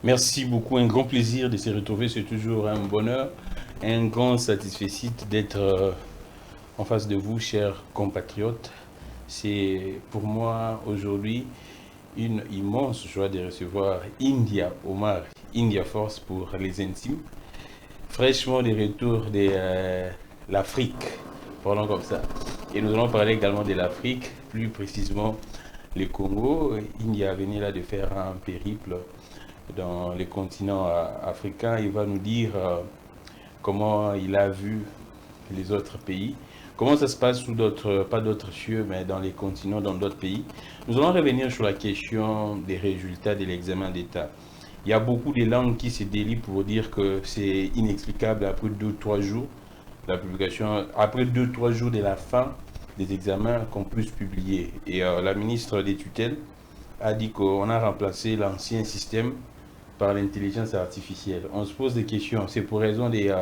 Merci beaucoup, un grand plaisir de se retrouver, c'est toujours un bonheur, un grand satisfait d'être en face de vous, chers compatriotes. C'est pour moi aujourd'hui une immense joie de recevoir India Omar, India Force pour les intimes, fraîchement de retour de l'Afrique, parlons comme ça. Et nous allons parler également de l'Afrique, plus précisément le Congo. India venait là de faire un périple dans les continents africains. Il va nous dire comment il a vu les autres pays, comment ça se passe sous d'autres, pas d'autres cieux, mais dans les continents, dans d'autres pays. Nous allons revenir sur la question des résultats de l'examen d'État. Il y a beaucoup de langues qui se délient pour dire que c'est inexplicable après 2 ou 3 jours, la publication, après 2 ou 3 jours de la fin des examens qu'on puisse publier. Et la ministre des tutelles a dit qu'on a remplacé l'ancien système par l'intelligence artificielle. On se pose des questions. C'est pour raison des,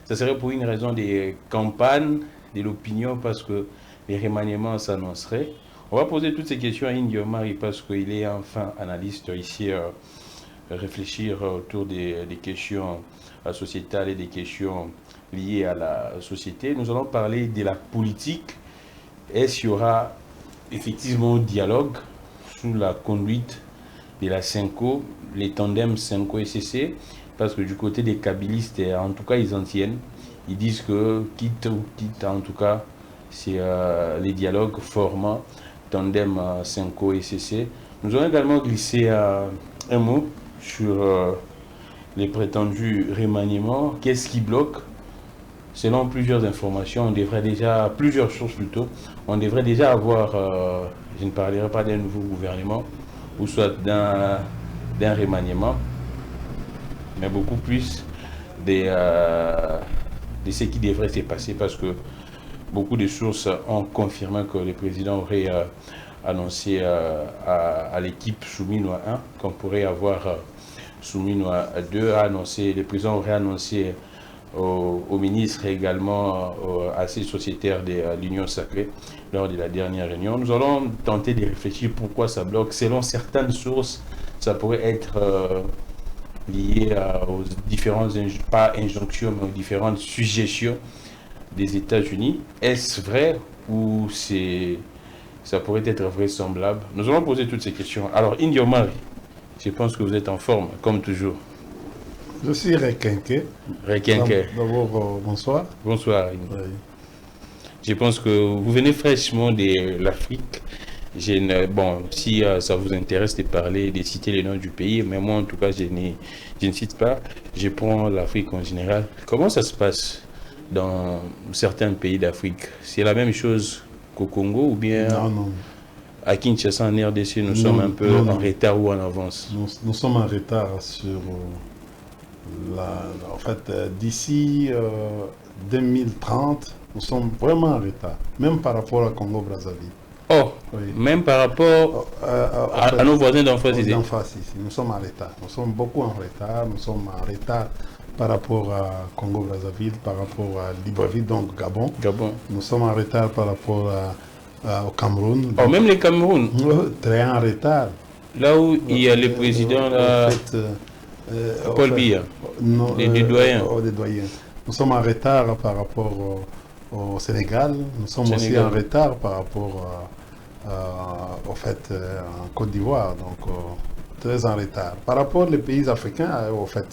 ça serait pour une raison des campagnes, de l'opinion, parce que les remaniements s'annonceraient. On va poser toutes ces questions à India Omari parce qu'il est enfin analyste ici, réfléchir autour des questions sociétales et des questions liées à la société. Nous allons parler de la politique. Est-ce qu'il y aura effectivement un dialogue sous la conduite de la Cinco, les tandems Cinco et CC, parce que du côté des kabylistes, en tout cas, ils en tiennent. Ils disent que, quitte ou quitte, en tout cas, c'est les dialogues formant tandem Cinco et CC. Nous allons également glisser un mot sur les prétendus remaniements. Qu'est-ce qui bloque? Selon plusieurs informations, on devrait déjà, plusieurs sources plutôt, on devrait déjà avoir, je ne parlerai pas d'un nouveau gouvernement, ou soit d'un remaniement, mais beaucoup plus de ce qui devrait se passer parce que beaucoup de sources ont confirmé que le président aurait annoncé à l'équipe Souminois 1 qu'on pourrait avoir Souminois 2 a annoncé, le président aurait annoncé au ministre et également à ces sociétaires de l'Union sacrée lors de la dernière réunion. Nous allons tenter de réfléchir pourquoi ça bloque. Selon certaines sources, ça pourrait être lié aux différentes, pas injonctions, mais aux différentes suggestions des États-Unis. Est-ce vrai ou ça pourrait être vraisemblable? Nous allons poser toutes ces questions. Alors, India Omari, je pense que vous êtes en forme, comme toujours. Je suis Requinqué. Requinqué. D'abord, bonsoir. Bonsoir. Oui. Je pense que vous venez fraîchement de l'Afrique. Bon, si ça vous intéresse de parler, de citer les noms du pays, mais moi en tout cas, je ne cite pas. Je prends l'Afrique en général. Comment ça se passe dans certains pays d'Afrique? C'est la même chose qu'au Congo ou bien Non, non. à Kinshasa, en RDC, nous Non, sommes un peu non. en retard ou en avance? Nous sommes en retard sur en fait, d'ici 2030, nous sommes vraiment en retard, même par rapport à Congo-Brazzaville. Oh, Oui. même par rapport à nos voisins d'en face ici. d'en face ici. Nous sommes en retard. Nous sommes beaucoup en retard. Nous sommes en retard par rapport à Congo-Brazzaville, par rapport à Libreville, donc Gabon. Gabon. Nous sommes en retard par rapport au Cameroun. Oh, même les Cameroun, Très en retard. là où il y a le président là, Paul Biya, des doyens. Des doyens. Nous sommes en retard par rapport au Sénégal. Nous sommes aussi en retard par rapport au fait en Côte d'Ivoire. Donc très en retard. Par rapport aux pays africains, au fait,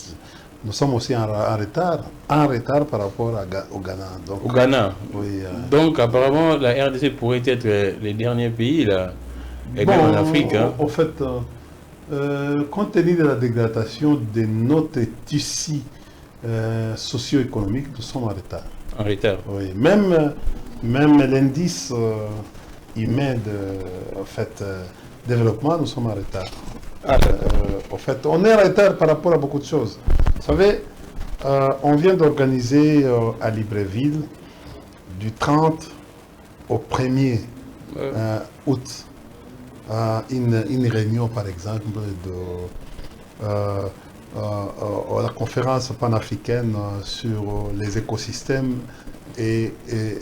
nous sommes aussi en retard par rapport au Ghana. Donc, Au Ghana. Oui, Donc apparemment la RDC pourrait être les derniers pays là, et même en Afrique. Hein. Au fait, compte tenu de la dégradation de notre tissu socio-économique, nous sommes en retard. En retard. Oui, même l'indice humain de développement, nous sommes en retard. En fait, on est en retard par rapport à beaucoup de choses. Vous savez, on vient d'organiser à Libreville du 30 au 1er août une réunion, par exemple, de la conférence panafricaine sur les écosystèmes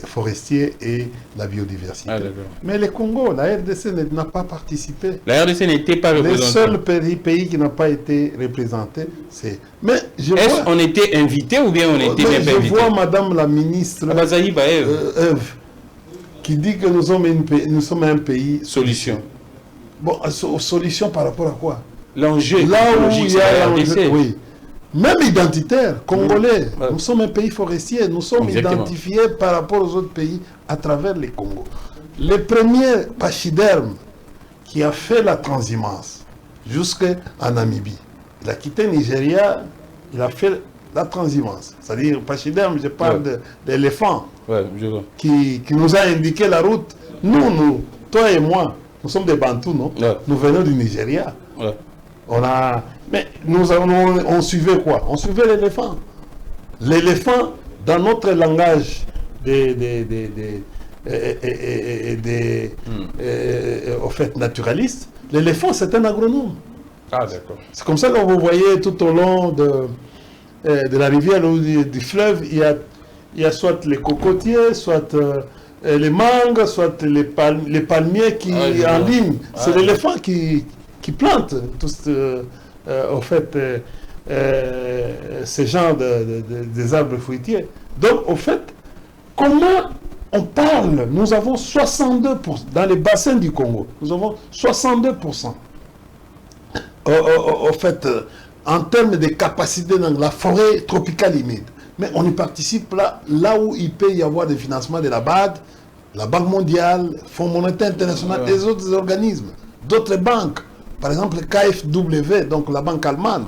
forestier et la biodiversité. Ah, mais le Congo, la RDC n'a pas participé. La RDC n'était pas représentée. Le seul pays qui n'a pas été représenté, c'est... Mais est-ce qu'on était invité ou bien on était même pas invité? Je vois Madame la ministre Eve, qui dit que nous sommes un pays... Solution. Bon, solution par rapport à quoi? L'enjeu. Là où il y a l'enjeu, oui. Même identitaire, congolais. Ouais. Nous sommes un pays forestier. Nous sommes identifiés par rapport aux autres pays à travers les Congos. Le premier pachyderme qui a fait la transhumance jusqu'en Namibie, il a quitté Nigeria, il a fait la transhumance. C'est-à-dire, pachyderme, je parle d'éléphant qui nous a indiqué la route. Nous, toi et moi, nous sommes des Bantous, non? Nous venons du Nigeria. Mais on suivait quoi? On suivait l'éléphant. L'éléphant, dans notre langage au fait naturaliste, l'éléphant c'est un agronome. Ah d'accord. C'est comme ça que vous voyez tout au long de la rivière ou du fleuve, il y a soit les cocotiers, soit les mangues, soit les palmiers qui en ligne. C'est l'éléphant qui plante au fait ces genres des arbres fruitiers. Donc au fait, comment on parle? Nous avons 62%, dans les bassins du Congo, nous avons 62%. Au fait, en termes de capacité dans la forêt tropicale humide. Mais on y participe là où il peut y avoir des financements de la BAD, la Banque mondiale, Fonds monétaire international, et les autres organismes, d'autres banques. Par exemple, le KfW, donc la banque allemande.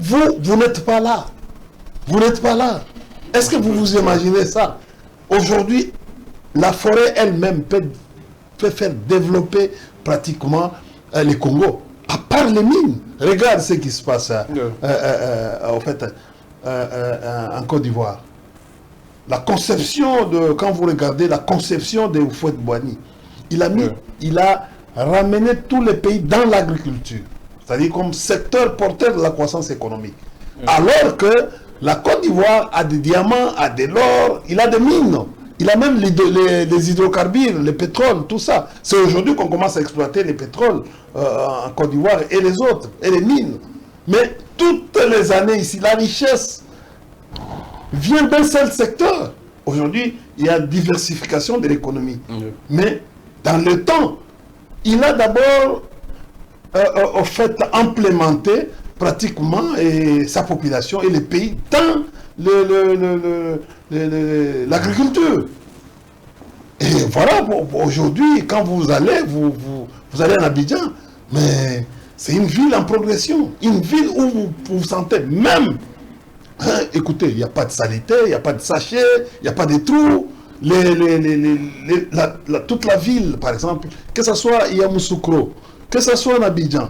Vous n'êtes pas là. Vous n'êtes pas là. Est-ce que vous vous imaginez ça? Aujourd'hui, la forêt elle-même peut faire développer pratiquement les Congo. À part les mines. Regarde ce qui se passe en fait, en Côte d'Ivoire. La conception quand vous regardez la conception de Houphouët-Boigny, il a ramené tous les pays dans l'agriculture, c'est-à-dire comme secteur porteur de la croissance économique. Alors que la Côte d'Ivoire a des diamants, a de l'or, il a des mines, il a même les hydrocarbures, le pétrole, tout ça. C'est aujourd'hui qu'on commence à exploiter les pétroles en Côte d'Ivoire et les autres, et les mines. Mais toutes les années ici, la richesse vient d'un seul secteur. Aujourd'hui, il y a diversification de l'économie. Mais dans le temps, il a d'abord au fait implémenté pratiquement sa population et les pays dans l'agriculture. Et voilà, aujourd'hui, quand vous allez, vous allez en Abidjan, mais c'est une ville en progression, une ville où vous vous sentez même, écoutez, il n'y a pas de saleté, il n'y a pas de sachets, il n'y a pas de trous. Toute la ville, par exemple, que ce soit à Yamoussoukro, que ce soit en Abidjan,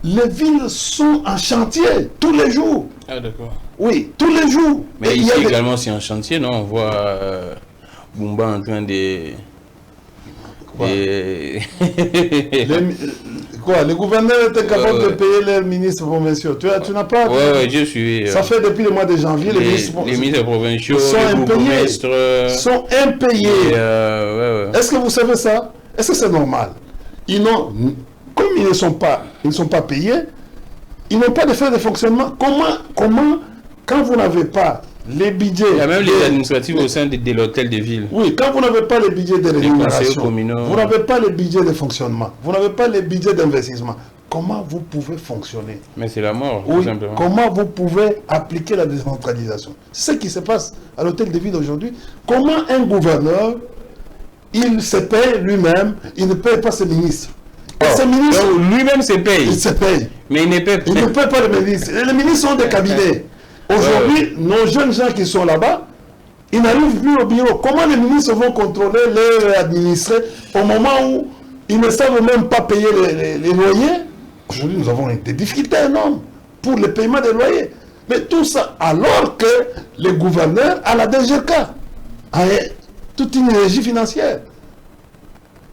les villes sont en chantier tous les jours. Ah d'accord. Oui, tous les jours. Mais ici également c'est en chantier, non? On voit Bumba en train de... Quoi? Le gouverneur était capable de payer les ministres provinciaux. Tu n'as pas... Oui, je suis... Ça fait depuis le mois de janvier, les ministres provinciaux sont impayés. Sont impayés. Est-ce que vous savez ça? Est-ce que c'est normal? Comme ils ne sont pas payés, ils n'ont pas de frais de fonctionnement. Comment quand vous n'avez pas les budgets... Il y a même les administratifs au sein de l'hôtel de ville. Oui, quand vous n'avez pas les budgets de rémunération, vous n'avez pas les budgets de fonctionnement, vous n'avez pas les budgets d'investissement, comment vous pouvez fonctionner? Mais c'est la mort, oui, tout simplement. Comment vous pouvez appliquer la décentralisation? C'est ce qui se passe à l'hôtel de ville aujourd'hui. Comment un gouverneur, il se paye lui-même, il ne paye pas ses ministres. Lui-même se paye. Il se paye. Mais il ne paye pas. Il ne paye pas les ministres. Les ministres sont des cabinets. Aujourd'hui, nos jeunes gens qui sont là-bas, ils n'arrivent plus au bureau. Comment les ministres vont contrôler leurs administrés au moment où ils ne savent même pas payer les loyers? Aujourd'hui, nous avons des difficultés énormes pour le paiement des loyers. Mais tout ça, alors que le gouverneur a la DGK, a toute une régie financière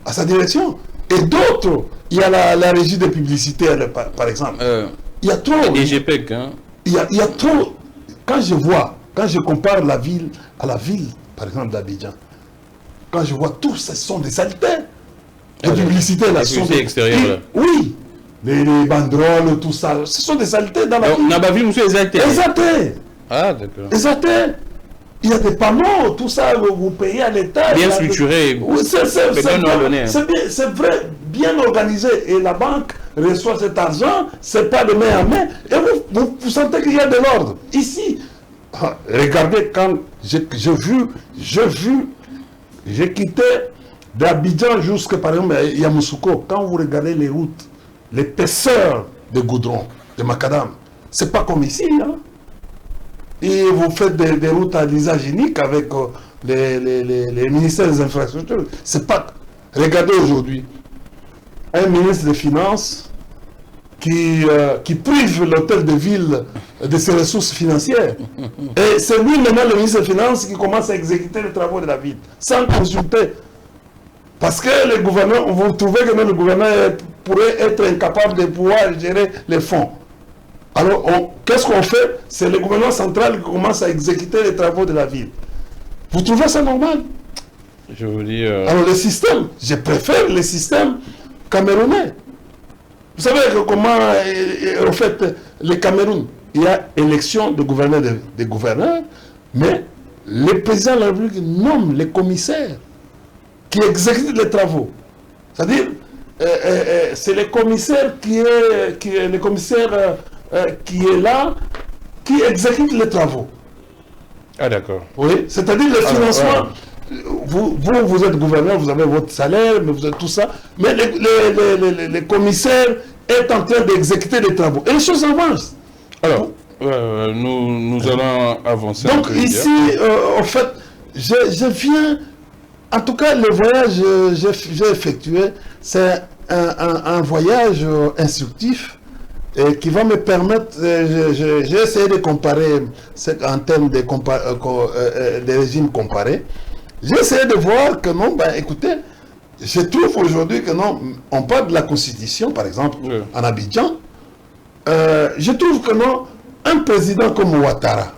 à sa direction. Et d'autres, il y a la régie des publicités, par exemple. Il y a trop. Et DGPEC, hein? Il y a trop. Quand je compare la ville à la ville, par exemple d'Abidjan, quand je vois tout, ce sont des saletés. Les publicités là, sont des... extérieures. Oui, les banderoles, tout ça, ce sont des saletés dans la ville. On n'a pas vu, monsieur, exacté. Exacté. Ah, d'accord. Exacté. Il y a des panneaux, tout ça, vous payez à l'État. Bien structuré. Oui, c'est vrai, bien organisé. Et la banque reçoit cet argent, c'est pas de main à main. Et vous sentez qu'il y a de l'ordre. Ici, regardez, quand j'ai quitté d'Abidjan jusqu'à, par exemple, Yamoussoukro. Quand vous regardez les routes, l'épaisseur de goudron, de macadam, c'est pas comme ici, hein. Et vous faites des routes à l'usage unique avec les ministères des infrastructures. C'est pas... Regardez aujourd'hui, un ministre des Finances qui prive l'hôtel de ville de ses ressources financières. Et c'est lui maintenant, le ministre des Finances, qui commence à exécuter les travaux de la ville, sans consulter. Parce que le gouverneur, vous trouvez que même le gouverneur pourrait être incapable de pouvoir gérer les fonds. Alors, qu'est-ce qu'on fait? C'est le gouvernement central qui commence à exécuter les travaux de la ville. Vous trouvez ça normal? Je vous dis... Alors, le système, je préfère le système camerounais. Vous savez comment, en fait, le Cameroun, il y a élection de gouverneurs, des gouverneurs, mais le président de la République nomme les commissaires qui exécutent les travaux. C'est-à-dire, c'est le commissaire qui est là, qui exécute les travaux. Ah, d'accord. Oui, c'est-à-dire le financement. Vous êtes gouverneur, vous avez votre salaire, mais vous êtes tout ça. Mais le commissaire est en train d'exécuter les travaux. Et les choses avancent. Alors, nous allons avancer. Donc ici, en fait, je viens... En tout cas, le voyage que j'ai effectué, c'est un voyage instructif et qui va me permettre... J'ai essayé de comparer en termes de régimes comparés. J'ai essayé de voir que non, ben écoutez, je trouve aujourd'hui que non, on parle de la Constitution, par exemple, en Abidjan. Je trouve que non, un président comme Ouattara,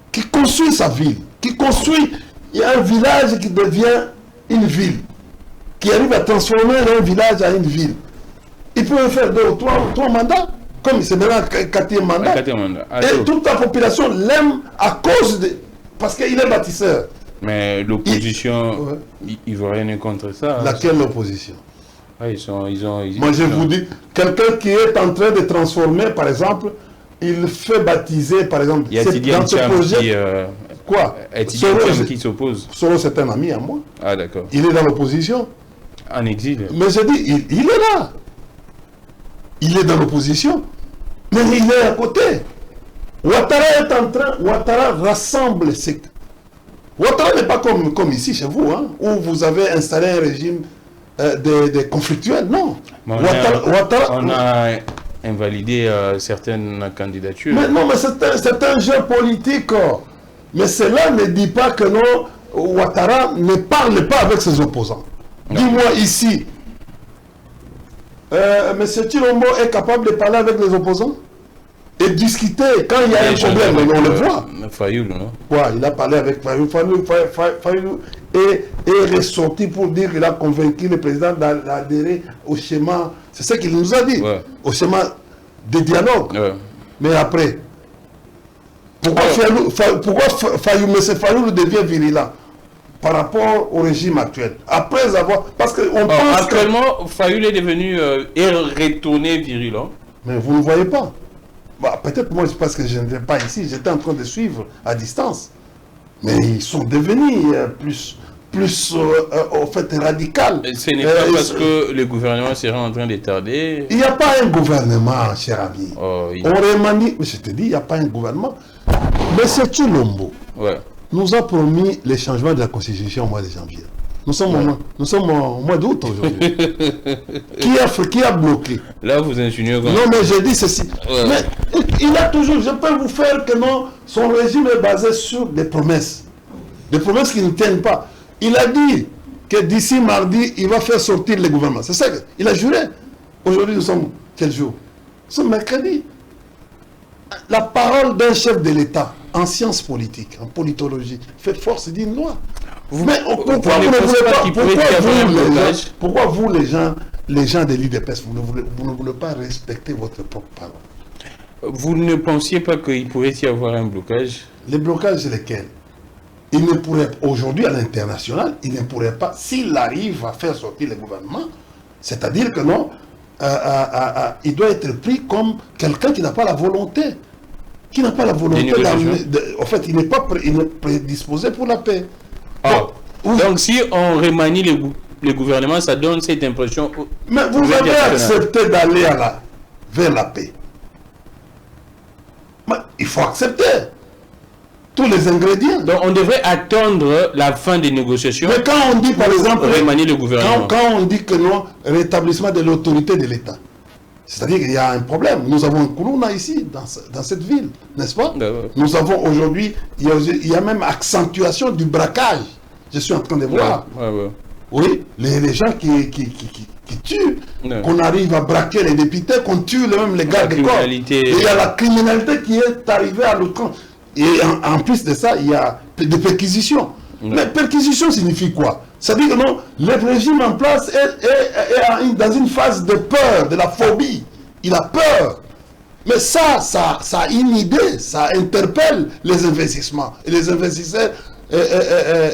qui construit sa ville, qui construit... Il y a un village qui devient une ville, qui arrive à transformer un village en une ville. Il peut faire 2 ou 3 mandats, comme c'est maintenant le 4e mandat. Et toute la population l'aime à cause de... Parce qu'il est bâtisseur. Mais l'opposition, ils ne vont rien contre ça. Laquelle opposition? Moi, je vous dis, quelqu'un qui est en train de transformer, par exemple, il fait baptiser, par exemple, dans ce projet... Quoi? Qui s'oppose. Solo, c'est un ami à moi. Ah, d'accord. Il est dans l'opposition. En exil. Mais je dis, il est là. Il est dans l'opposition. Mais il est à côté. Ouattara est en train... Ouattara rassemble... Ouattara n'est pas comme ici, chez vous, hein, où vous avez installé un régime de conflictuel. Non. Ouattara, on a invalidé certaines candidatures. Mais non, mais c'est un jeu politique. Mais cela ne dit pas que non, Ouattara ne parle pas avec ses opposants. Dis-moi ici, M. Chilombo est capable de parler avec les opposants et discuter quand il y a un problème, mais on le voit. Fayoul, non? Quoi, il a parlé avec Fayoul. Fayoul est ressorti pour dire qu'il a convaincu le président d'adhérer au schéma, c'est ce qu'il nous a dit, au schéma de dialogue. Mais après, pourquoi M. Fayoul devient virulent par rapport au régime actuel? Après avoir... Parce qu'on pense actuellement, Fayoul est devenu et retourné virulent. Mais vous ne voyez pas. Bah, peut-être moi, parce que je n'étais pas ici, j'étais en train de suivre à distance. Mais ils sont devenus plus en fait, radicaux. Ce n'est pas parce que le gouvernement serait en train de tarder. Il n'y a pas un gouvernement, cher ami. On remanie... Je te dis, il n'y a pas un gouvernement. Mais c'est Chilombo. Nous a promis les changements de la Constitution au mois de janvier. Nous sommes au mois d'août aujourd'hui. qui a bloqué? Là, vous insinuez... Non, mais j'ai dit ceci. Mais il a toujours... Je peux vous faire que non, son régime est basé sur des promesses. Des promesses qui ne tiennent pas. Il a dit que d'ici mardi, il va faire sortir le gouvernement. C'est ça qu'il a juré. Aujourd'hui, nous sommes quel jour? Nous sommes mercredi. La parole d'un chef de l'État en sciences politiques, en politologie, fait force d'une loi. Mais pourquoi vous ne voulez pas pourquoi vous, les gens de l'IDPS, vous ne voulez pas respecter votre propre parole? Vous ne pensiez pas qu'il pouvait y avoir un blocage? Les blocages, c'est lesquels? Il ne pourrait, aujourd'hui à l'international, il ne pourrait pas, s'il arrive à faire sortir le gouvernement, c'est-à-dire que non, il doit être pris comme quelqu'un qui n'a pas la volonté. Qui n'a pas la volonté en fait, il n'est pas prédisposé pour la paix. Ah. Donc si on remanie le gouvernement, ça donne cette impression. Mais vous avez accepté d'aller vers la paix. Mais il faut accepter tous les ingrédients. Donc on devrait attendre la fin des négociations. Mais quand on dit par exemple remanier le gouvernement, quand on dit que non, rétablissement de l'autorité de l'État, c'est-à-dire qu'il y a un problème. Nous avons un Koulouna ici, dans cette ville, n'est-ce pas? Nous avons aujourd'hui, il y a même accentuation du braquage. Je suis en train de voir. Oui, les gens qui tuent, qu'on arrive à braquer les députés, qu'on tue même les gardes de corps. Et il y a la criminalité qui est arrivée à l'autre. Et en plus de ça, il y a des perquisitions. Mais perquisition signifie quoi? C'est-à-dire que non, le régime en place est dans une phase de peur, de la phobie. Il a peur. Mais ça a une idée, ça interpelle les investissements. Et les investisseurs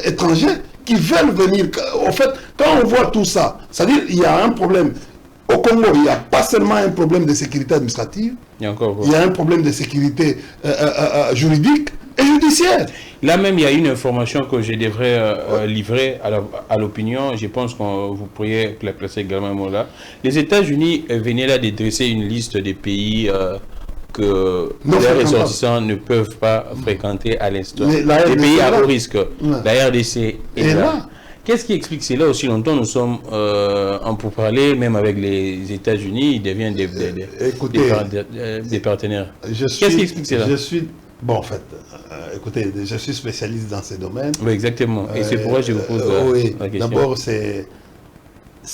étrangers qui veulent venir. En fait, quand on voit tout ça, c'est-à-dire qu'il y a un problème. Au Congo, il n'y a pas seulement un problème de sécurité administrative, il y a un problème de sécurité juridique et judiciaire. Là même, il y a une information que je devrais livrer à l'opinion. Je pense que vous pourriez la placer également là. Les États-Unis venaient là de dresser une liste des pays que les ressortissants ne peuvent pas fréquenter à l'instant. Les pays à haut risque. La RDC est là. Qu'est-ce qui explique cela aussi longtemps? Nous sommes en pourparlers, même avec les États-Unis, ils deviennent des partenaires. Qu'est-ce qui explique cela? Bon, en fait, écoutez, je suis spécialiste dans ces domaines. Oui, exactement. Et c'est pourquoi je vous pose la question. D'abord, c'est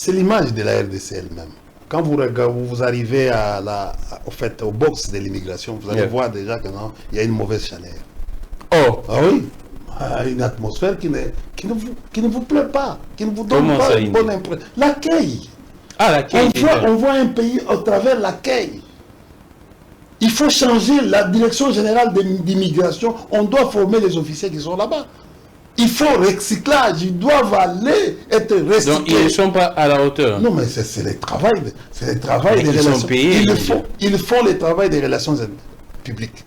l'image de la RDC elle-même. Quand vous arrivez au box de l'immigration, vous allez voir déjà que non, il y a une mauvaise chaleur. Oh! Ah oui, une atmosphère qui ne vous plaît pas, qui ne vous donne pas une bonne impression. L'accueil. Ah, l'accueil. On voit un pays au travers l'accueil. Il faut changer la direction générale d'immigration. On doit former les officiers qui sont là-bas. Il faut recyclage. Ils doivent aller être recyclés. Donc ils ne sont pas à la hauteur. Non, mais c'est le travail. C'est le travail des relations. Sont payés, ils font le travail des relations publiques.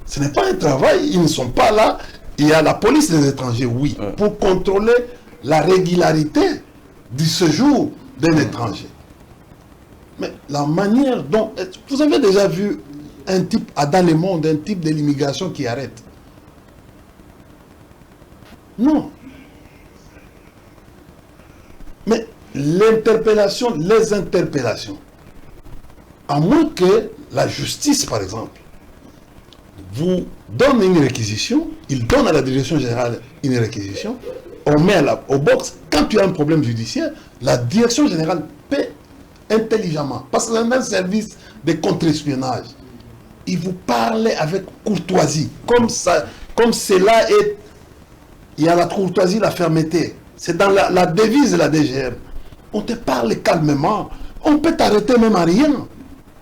Ce n'est pas un travail. Ils ne sont pas là. Il y a la police des étrangers, oui, pour contrôler la régularité du séjour d'un étranger. Mais la manière dont... Vous avez déjà vu un type, dans le monde, un type de l'immigration qui arrête? Non. Mais les interpellations, à moins que la justice, par exemple, vous donne une réquisition, il donne à la direction générale une réquisition, on met au box, quand tu as un problème judiciaire, la direction générale paie intelligemment. Parce que c'est un service de contre-espionnage. Il vous parle avec courtoisie. Comme cela est, il y a la courtoisie, la fermeté. C'est dans la devise de la DGM. On te parle calmement. On peut t'arrêter même à rien.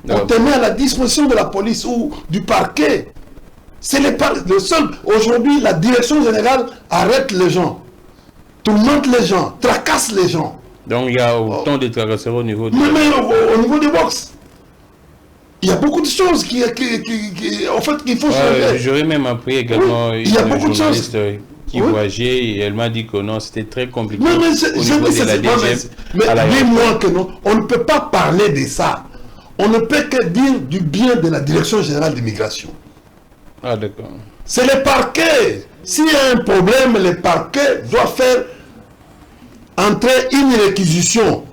On te met à la disposition de la police ou du parquet. C'est le seul. Aujourd'hui, la direction générale arrête les gens. Tourmente les gens. Tracasse les gens. Donc il y a autant de tracasseries au niveau du... Mais au niveau du box. Il y a beaucoup de choses qu'il faut changer. J'aurais même appris également il y a beaucoup de choses qui voyageait et elle m'a dit que non, c'était très compliqué. Mais dis-moi que non, on ne peut pas parler de ça. On ne peut que dire du bien de la Direction générale d'immigration. Ah d'accord. C'est le parquet. S'il y a un problème, le parquet doit faire entrer une réquisition.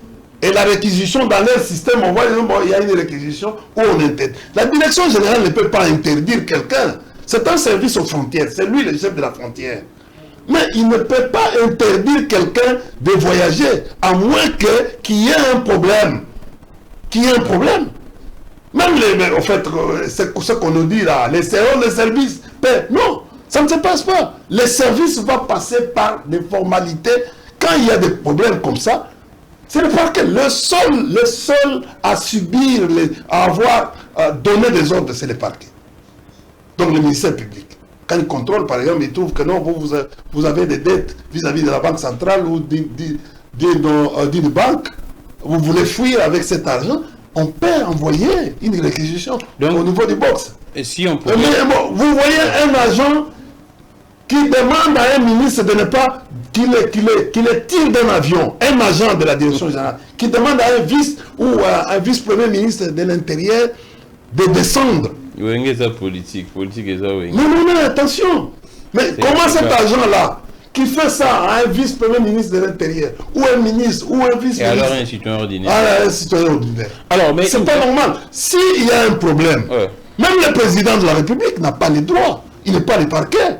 Et la réquisition dans leur système, on voit il y a une réquisition où on interdit. La direction générale ne peut pas interdire quelqu'un. C'est un service aux frontières. C'est lui le chef de la frontière. Mais il ne peut pas interdire quelqu'un de voyager, à moins qu'il y ait un problème. Mais Même en fait, c'est ce qu'on nous dit là, les services paient. Non, ça ne se passe pas. Les services vont passer par des formalités. Quand il y a des problèmes comme ça, c'est le parquet. Le seul à subir, à avoir donné des ordres, c'est le parquet. Donc le ministère public. Quand il contrôle, par exemple, il trouve que non, vous avez des dettes vis-à-vis de la banque centrale ou d'une banque, vous voulez fuir avec cet argent, on peut envoyer une réquisition au niveau du box. Et si on peut... Mais bon, vous voyez un agent qui demande à un ministre de ne pas qu'il le tire d'un avion, un agent de la direction générale, qui demande à un vice ou à un vice-premier ministre de l'Intérieur de descendre. Politique et ça, oui. Non, attention. Mais comment cet agent-là, qui fait ça à un vice-premier ministre de l'Intérieur, ou un ministre, ou un vice-ministre... Et alors un citoyen ordinaire. Ah, un citoyen ordinaire. Alors, mais... C'est pas normal. S'il y a un problème, même le président de la République n'a pas les droits. Il n'est pas le parquet.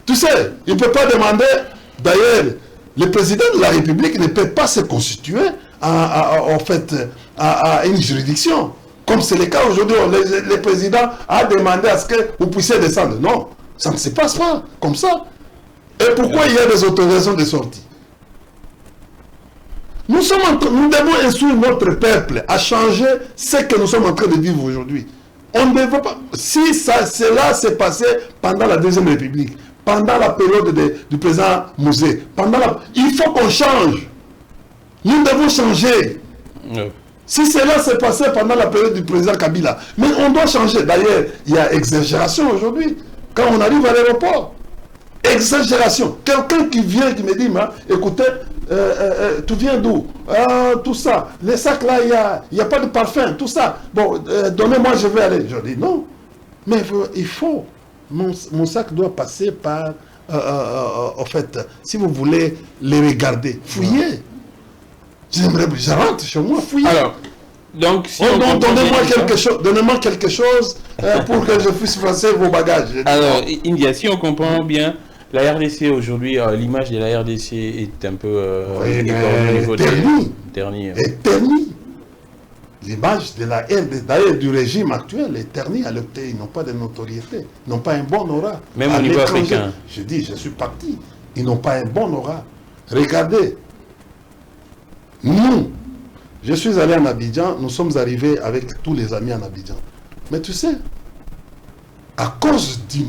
Tu sais, il ne peut pas demander... D'ailleurs, le président de la République ne peut pas se constituer en fait, à une juridiction. Comme c'est le cas aujourd'hui, le président a demandé à ce que vous puissiez descendre. Non, ça ne se passe pas comme ça. Et pourquoi il y a des autorisations de sortie? Nous devons instruire notre peuple à changer ce que nous sommes en train de vivre aujourd'hui. On ne veut pas. Si cela s'est passé pendant la Deuxième République, pendant la période du président Mosé, il faut qu'on change. Nous devons changer. Si cela s'est passé pendant la période du président Kabila, mais on doit changer. D'ailleurs, il y a exagération aujourd'hui. Quand on arrive à l'aéroport, exagération. Quelqu'un qui vient, qui me dit, écoutez, tu viens d'où? Tout ça. Les sacs là, il n'y a pas de parfum, tout ça. Bon, donnez-moi, je vais aller. Je dis non. Mais il faut. Mon sac doit passer par, en fait, si vous voulez les regarder, fouiller. Je rentre chez moi, fouiller. Alors, donc, si donnez-moi quelque chose pour que je puisse passer vos bagages. Alors, India, si on comprend bien, la RDC aujourd'hui, l'image de la RDC est un peu ternie. L'image de la d'ailleurs du régime actuel est ternie à l'OTE. Ils n'ont pas de notoriété, ils n'ont pas un bon aura. Même au niveau africain. Je dis, je suis parti. Ils n'ont pas un bon aura. Regardez, nous, je suis allé en Abidjan, nous sommes arrivés avec tous les amis en Abidjan. Mais tu sais, à cause du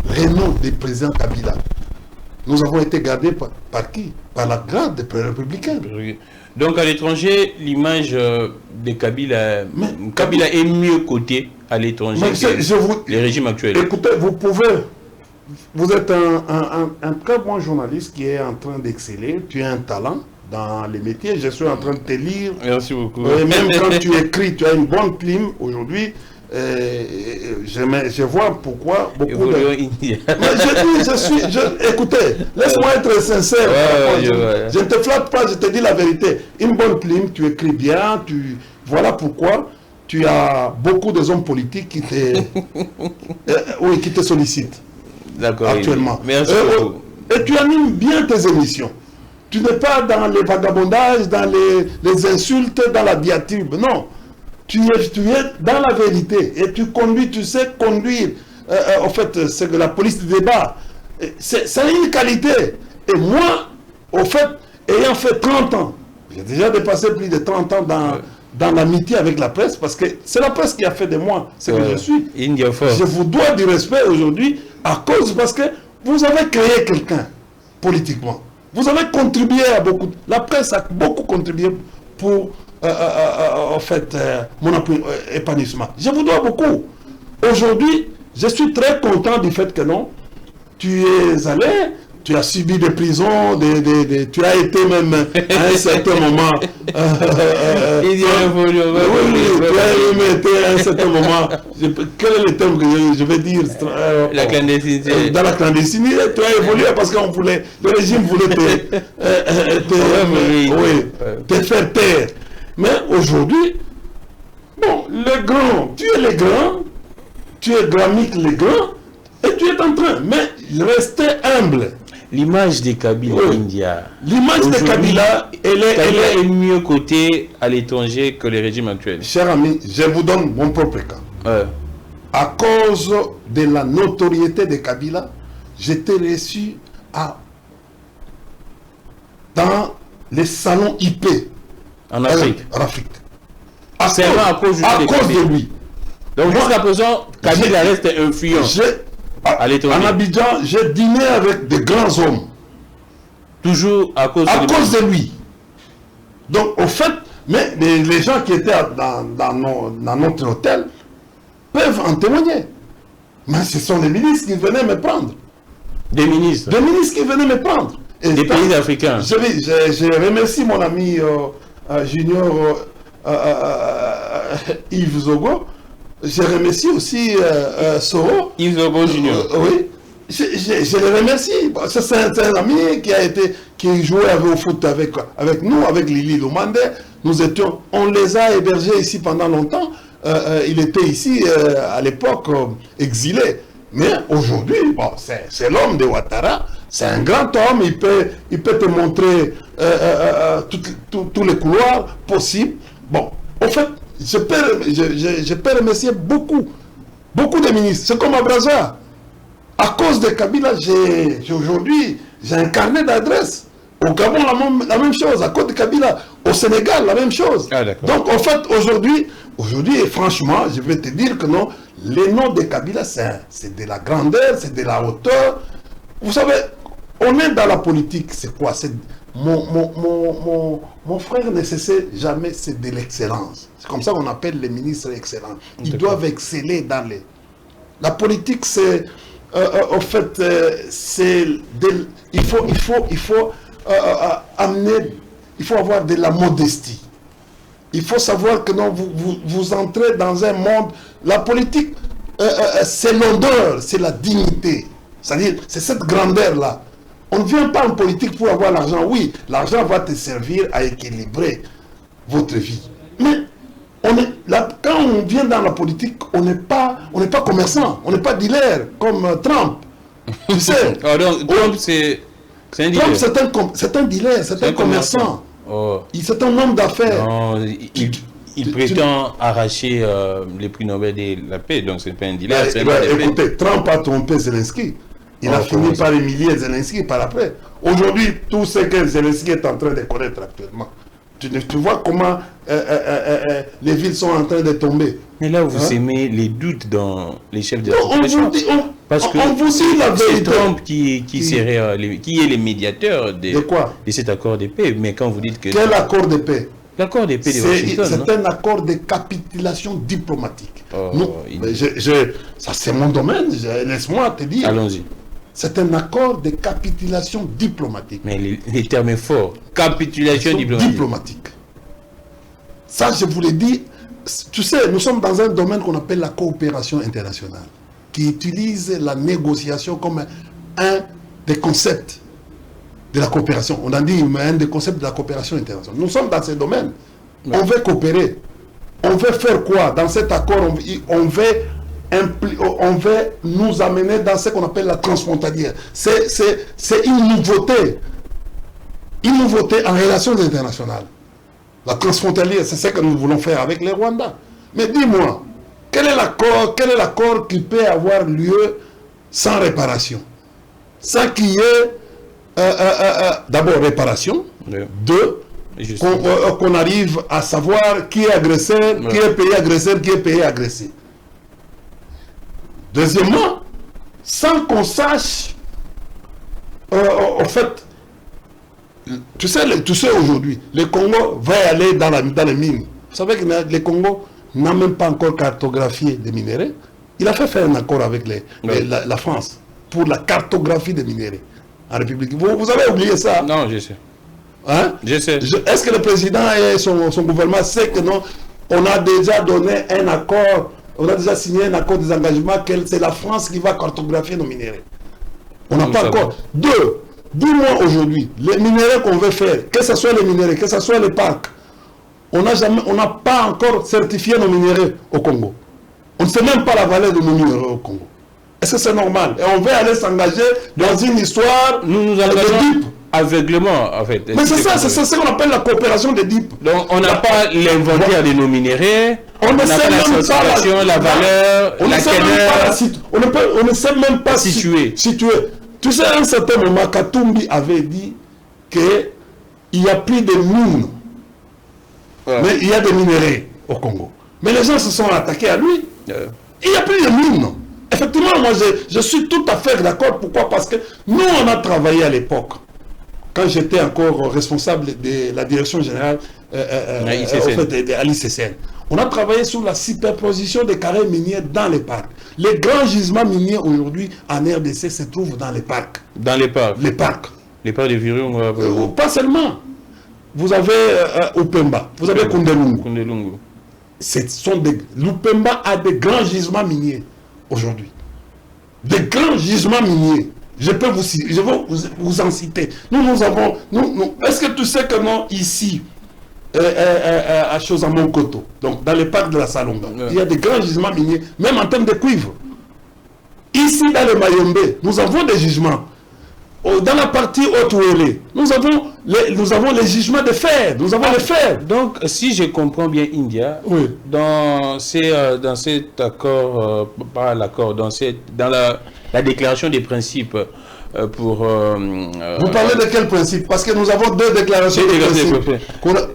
renom du président Kabila, nous avons été gardés par qui? Par la garde des républicains. Donc à l'étranger, l'image de Kabila est mieux cotée à l'étranger que les régimes actuels. Écoutez, vous êtes un très bon journaliste qui est en train d'exceller, tu as un talent dans les métiers, je suis en train de te lire. Merci beaucoup. Même quand tu écris, tu as une bonne plume aujourd'hui. Je vois pourquoi beaucoup de... Écoutez, laisse-moi être sincère. Je ne te flatte pas, je te dis la vérité. Une bonne plume, tu écris bien, voilà pourquoi tu as beaucoup de hommes politiques qui te sollicitent. D'accord. Actuellement. Merci beaucoup. Et tu animes bien tes émissions. Tu n'es pas dans les vagabondages, dans les insultes, dans la diatribe. Non. Tu es dans la vérité et tu conduis, tu sais conduire. En fait, c'est que la police de débat. C'est une qualité. Et moi, au fait, ayant fait 30 ans, j'ai déjà dépassé plus de 30 ans dans l'amitié avec la presse, parce que c'est la presse qui a fait de moi ce que je suis. Je vous dois du respect aujourd'hui parce que vous avez créé quelqu'un politiquement. Vous avez contribué à beaucoup. La presse a beaucoup contribué pour en fait, mon épanouissement. Je vous dois beaucoup. Aujourd'hui, je suis très content du fait que non, tu es allé, tu as subi des prisons, tu as été même à un certain moment. Tu as même été à un certain moment. Quel est le terme que je vais dire? La clandestinité. Dans la clandestinité, tu as évolué parce qu'on voulait, le régime voulait te faire taire. Mais aujourd'hui, bon, les grands, tu es les grands, tu es Gramique les grands, et tu es en train, mais rester humble. L'image des Kabila India. L'image de Kabila, elle est mieux cotée à l'étranger que les régimes actuels. Cher ami, je vous donne mon propre cas. À cause de la notoriété de Kabila, j'étais reçu dans les salons IP. En Afrique. En Afrique. À cause de lui. Donc jusqu'à présent, Kabila reste influent. À l'étranger. En Abidjan, j'ai dîné avec de grands hommes. Toujours à cause de lui. Donc, au fait, mais les gens qui étaient dans notre hôtel peuvent en témoigner. Mais ce sont les ministres qui venaient me prendre. Des ministres? Des ministres qui venaient me prendre. Et des pays africains. Je remercie mon ami junior Yves Zogo. Je remercie aussi Soro. Yves Zogo Junior. Oui. Je le remercie. C'est un ami qui jouait au foot avec nous, avec Lili Lumande. On les a hébergés ici pendant longtemps. Il était ici à l'époque exilé. Mais aujourd'hui, c'est l'homme de Ouattara. C'est un grand homme. Il peut te montrer tous les couloirs possibles. Bon, en fait, je peux remercier beaucoup de ministres. C'est comme à Brazza. À cause de Kabila, aujourd'hui, j'ai un carnet d'adresses. Au Gabon, la même chose. À cause de Kabila, au Sénégal, la même chose. Donc, en fait, aujourd'hui, franchement, je vais te dire que non, les noms de Kabila, c'est de la grandeur, c'est de la hauteur. Vous savez, on est dans la politique, c'est quoi? Mon frère ne cessait jamais, c'est de l'excellence. C'est comme ça qu'on appelle les ministres excellents. Ils doivent exceller dans les... La politique, c'est... en fait, il faut amener... Il faut avoir de la modestie. Il faut savoir que non, vous entrez dans un monde... La politique, c'est l'honneur, c'est la dignité. C'est-à-dire, c'est cette grandeur-là. On ne vient pas en politique pour avoir l'argent. Oui, l'argent va te servir à équilibrer votre vie. Mais quand on vient dans la politique, on n'est pas commerçant, on n'est pas dealer comme Trump. Tu sais. Donc, Trump, c'est un dealer. Trump, c'est un dealer, c'est un commerçant. C'est un homme d'affaires. Il prétend arracher les prix Nobel de la paix, donc c'est pas un dealer. Écoutez, Trump a trompé Zelensky. Il a fini par humilier Zelensky par après. Aujourd'hui, tout ce que Zelensky est en train de connaître actuellement. Tu vois comment les villes sont en train de tomber. Mais là, vous aimez les doutes dans les chefs de la population. Parce que on vous dit la vérité. C'est Trump qui est le médiateur de cet accord de paix. Mais quand vous dites que... Quel accord de paix? L'accord de paix de Washington. C'est un accord de capitulation diplomatique. Ça, c'est mon domaine. Laisse-moi te dire. Allons-y. C'est un accord de capitulation diplomatique. Mais les termes sont forts. Capitulation diplomatique. Ça, je vous l'ai dit. Tu sais, nous sommes dans un domaine qu'on appelle la coopération internationale, qui utilise la négociation comme un des concepts de la coopération. On a dit un des concepts de la coopération internationale. Nous sommes dans ce domaine. Ouais. On veut coopérer. On veut faire quoi? Dans cet accord, on veut nous amener dans ce qu'on appelle la transfrontalière. C'est une nouveauté. Une nouveauté en relations internationales. La transfrontalière, c'est ce que nous voulons faire avec les Rwandais. Mais dis-moi, quel est l'accord qui peut avoir lieu sans réparation? Ça qui est d'abord réparation, deux, qu'on arrive à savoir qui est agresseur, qui est payé agresseur, qui est payé agressé. Deuxièmement, sans qu'on sache, en fait, tu sais aujourd'hui, le Congo va aller dans les mines. Vous savez que le Congo n'a même pas encore cartographié des minéraux. Il a fait faire un accord avec la France pour la cartographie des minéraux en République. Vous avez oublié ça? Non, je sais. Hein? Je sais. Est-ce que le président et son gouvernement savent que non? On a déjà donné un accord, on a déjà signé un accord des engagements que c'est la France qui va cartographier nos minéraux. On n'a pas encore. Deux, dis-moi aujourd'hui, les minéraux qu'on veut faire, que ce soit les minéraux, que ce soit les parcs, on n'a pas encore certifié nos minéraux au Congo. On ne sait même pas la valeur de nos minéraux au Congo. Est-ce que c'est normal? Et on veut aller s'engager dans une histoire nous de DIP. Aveuglement, en fait. Mais c'est ça, c'est ce qu'on appelle la coopération des DIP. Donc, on n'a pas l'inventaire de nos minéraux, on ne sait même pas la valeur, la teneur. On ne sait même pas situer. Tu sais, à un certain moment, Katumbi avait dit qu'il n'y a plus de mines, mais il y a des minéraux au Congo. Mais les gens se sont attaqués à lui. Il n'y a plus de mines. Effectivement, moi, je suis tout à fait d'accord. Pourquoi? Parce que nous, on a travaillé à l'époque. Quand j'étais encore responsable de la direction générale de l'ICCN, on a travaillé sur la superposition des carrés miniers dans les parcs. Les grands gisements miniers aujourd'hui en RDC se trouvent dans les parcs. Dans les parcs. Les parcs. Les parcs de Virunga. Pas seulement. Vous avez Upemba, vous avez Kundelungu. L'Upemba a des grands gisements miniers aujourd'hui. Des grands gisements miniers. Je peux vous en citer. Nous avons... Est-ce que tu sais que non, ici, à Chosamonkoto, donc dans les parcs de la Salonga, il y a des grands gisements miniers, même en termes de cuivre. Ici, dans le Mayombe, nous avons des gisements. Dans la partie Haute-Ouélé, nous avons les gisements de fer. Nous avons les fer. Donc, si je comprends bien, India, dans cet accord, pas l'accord, dans la déclaration des principes pour... Vous parlez de quel principe? Parce que nous avons deux déclarations de principes.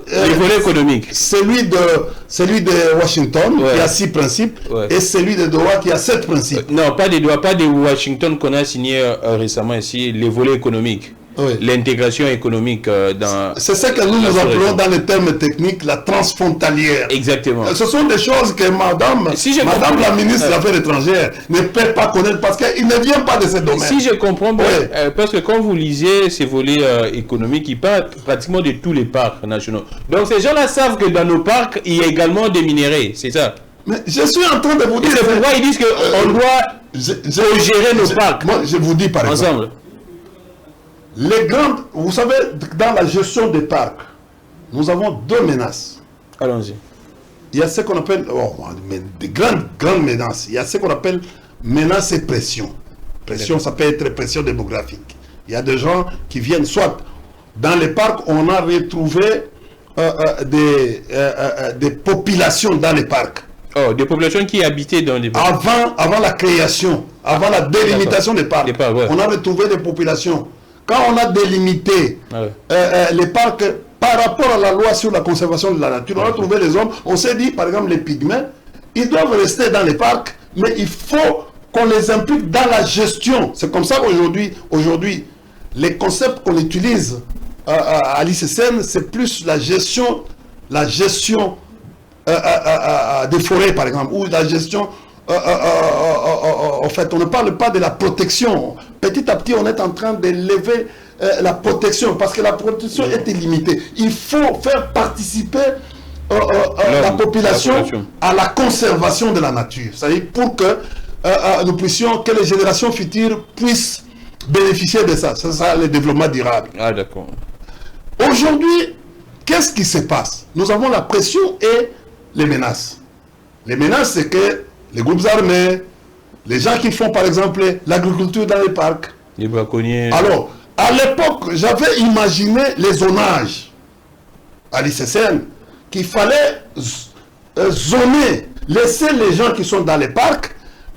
Les volets économiques. Celui de Washington, qui a 6 principes, et celui de Doha, qui a 7 principes. Non, pas de Doha, pas de Washington qu'on a signé récemment ici, les volets économiques. L'intégration économique dans... C'est ce que nous appelons dans les termes techniques la transfrontalière. Exactement. Ce sont des choses que madame la ministre des Affaires étrangères ne peut pas connaître parce qu'il ne vient pas de ce domaine. Si je comprends bien, parce que quand vous lisez ces volets économiques, ils parlent pratiquement de tous les parcs nationaux. Donc ces gens-là savent que dans nos parcs, il y a également des minéraux, c'est ça? Mais je suis en train de vous dire... C'est pourquoi ils disent qu'on doit gérer nos parcs. Moi, je vous dis par exemple... Ensemble. Les grandes, vous savez, dans la gestion des parcs, nous avons 2 menaces. Allons-y. Il y a ce qu'on appelle, des grandes menaces. Il y a ce qu'on appelle menace et pression. Pression, ça peut être pression démographique. Il y a des gens qui viennent, soit dans les parcs, on a retrouvé des populations dans les parcs. Oh, des populations qui habitaient dans les parcs. Avant la création, avant la délimitation des parcs, on a retrouvé des populations. Quand on a délimité les parcs par rapport à la loi sur la conservation de la nature, on a trouvé les hommes, on s'est dit, par exemple, les pygmées, ils doivent rester dans les parcs, mais il faut qu'on les implique dans la gestion. C'est comme ça qu'aujourd'hui, les concepts qu'on utilise à l'ICCN, c'est plus la gestion des forêts, par exemple, ou la gestion... en fait, on ne parle pas de la protection. Petit à petit, on est en train d'élever la protection, parce que la protection est illimitée. Il faut faire participer la population à la conservation de la nature. C'est-à-dire pour que nous puissions, que les générations futures puissent bénéficier de ça. C'est ça le développement durable. Ah, d'accord. Aujourd'hui, qu'est-ce qui se passe? Nous avons la pression et les menaces. Les menaces, c'est que les groupes armés, les gens qui font par exemple l'agriculture dans les parcs. Les braconniers. Alors, à l'époque, j'avais imaginé les zonages à l'ICCN, qu'il fallait zoner, laisser les gens qui sont dans les parcs,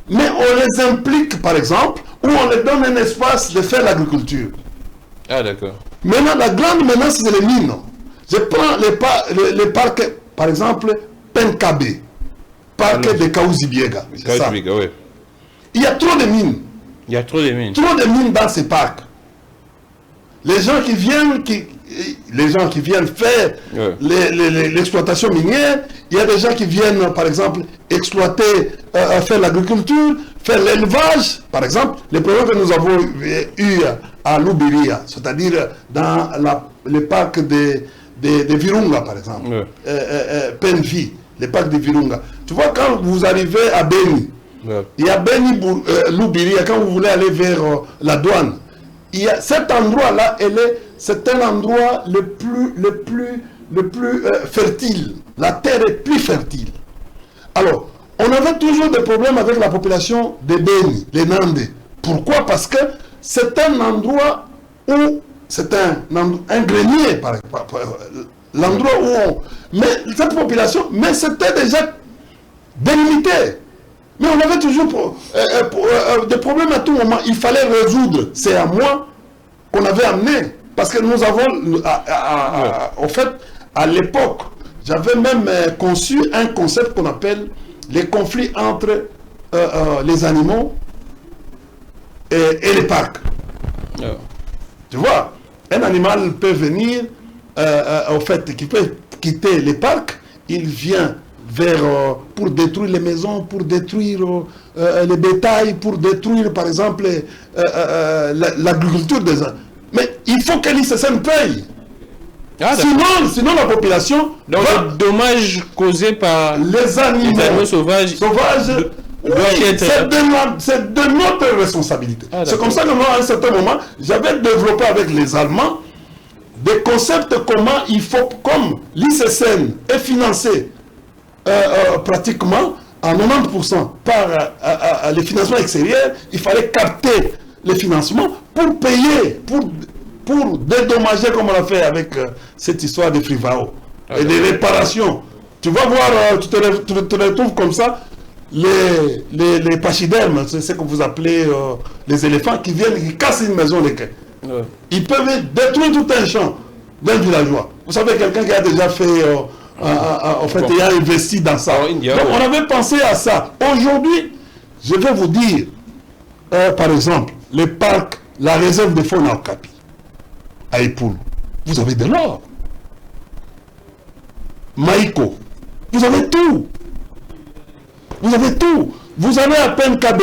mais on les implique par exemple, ou on les donne un espace de faire l'agriculture. Ah, d'accord. Maintenant, la grande menace, c'est les mines. Je prends les parcs, par exemple, Penkabé. Parc de Kaouzi-Biega. Oui. Il y a trop de mines. Il y a trop de mines. Trop de mines dans ces parcs. Les gens qui viennent faire l'exploitation minière, il y a des gens qui viennent, par exemple, exploiter, faire l'agriculture, faire l'élevage. Par exemple, les problèmes que nous avons eu à Lubiria, c'est-à-dire dans le parc de Virunga, par exemple, Penvi, le parc de Virunga. Tu vois, quand vous arrivez à Beni, il y a Beni Lubiria, quand vous voulez aller vers la douane, il y a cet endroit-là, c'est un endroit le plus fertile. La terre est plus fertile. Alors, on avait toujours des problèmes avec la population de Beni, les Nandés. Pourquoi? Parce que c'est un endroit où c'est un grenier, l'endroit où on... Mais cette population, mais c'était déjà délimité. Mais on avait toujours des problèmes à tout moment. Il fallait résoudre. C'est à moi qu'on avait amené. Parce que nous avons, en fait, à l'époque, j'avais même conçu un concept qu'on appelle les conflits entre les animaux et les parcs. Oh. Tu vois, un animal peut venir, en fait, qui peut quitter les parcs, il vient pour détruire les maisons, pour détruire les bétails, pour détruire, par exemple, l'agriculture des gens. Mais il faut que l'ICCN paye. Ah, sinon, la population... Donc, le dommage causé par les animaux sauvages c'est de notre responsabilité. Ah, c'est comme ça que moi, à un certain moment, j'avais développé avec les Allemands des concepts comment il faut, comme l'ICCN est financé pratiquement à 90% par les financements extérieurs, il fallait capter les financements pour payer, pour dédommager comme on l'a fait avec cette histoire de Frivao et des réparations. Tu vas voir, tu te retrouves comme ça, les pachydermes, c'est ce que vous appelez les éléphants qui viennent, qui cassent une maison de quai. Ouais. Ils peuvent détruire tout un champ d'un villageois. Vous savez, quelqu'un qui a déjà fait, en fait, il a investi dans ça. Donc, on avait pensé à ça. Aujourd'hui, je vais vous dire, par exemple, le parc, la réserve de faune à Okapi, à Epoul, vous avez de l'or. Maïko, vous avez tout. Vous avez tout. Vous avez à peine KB.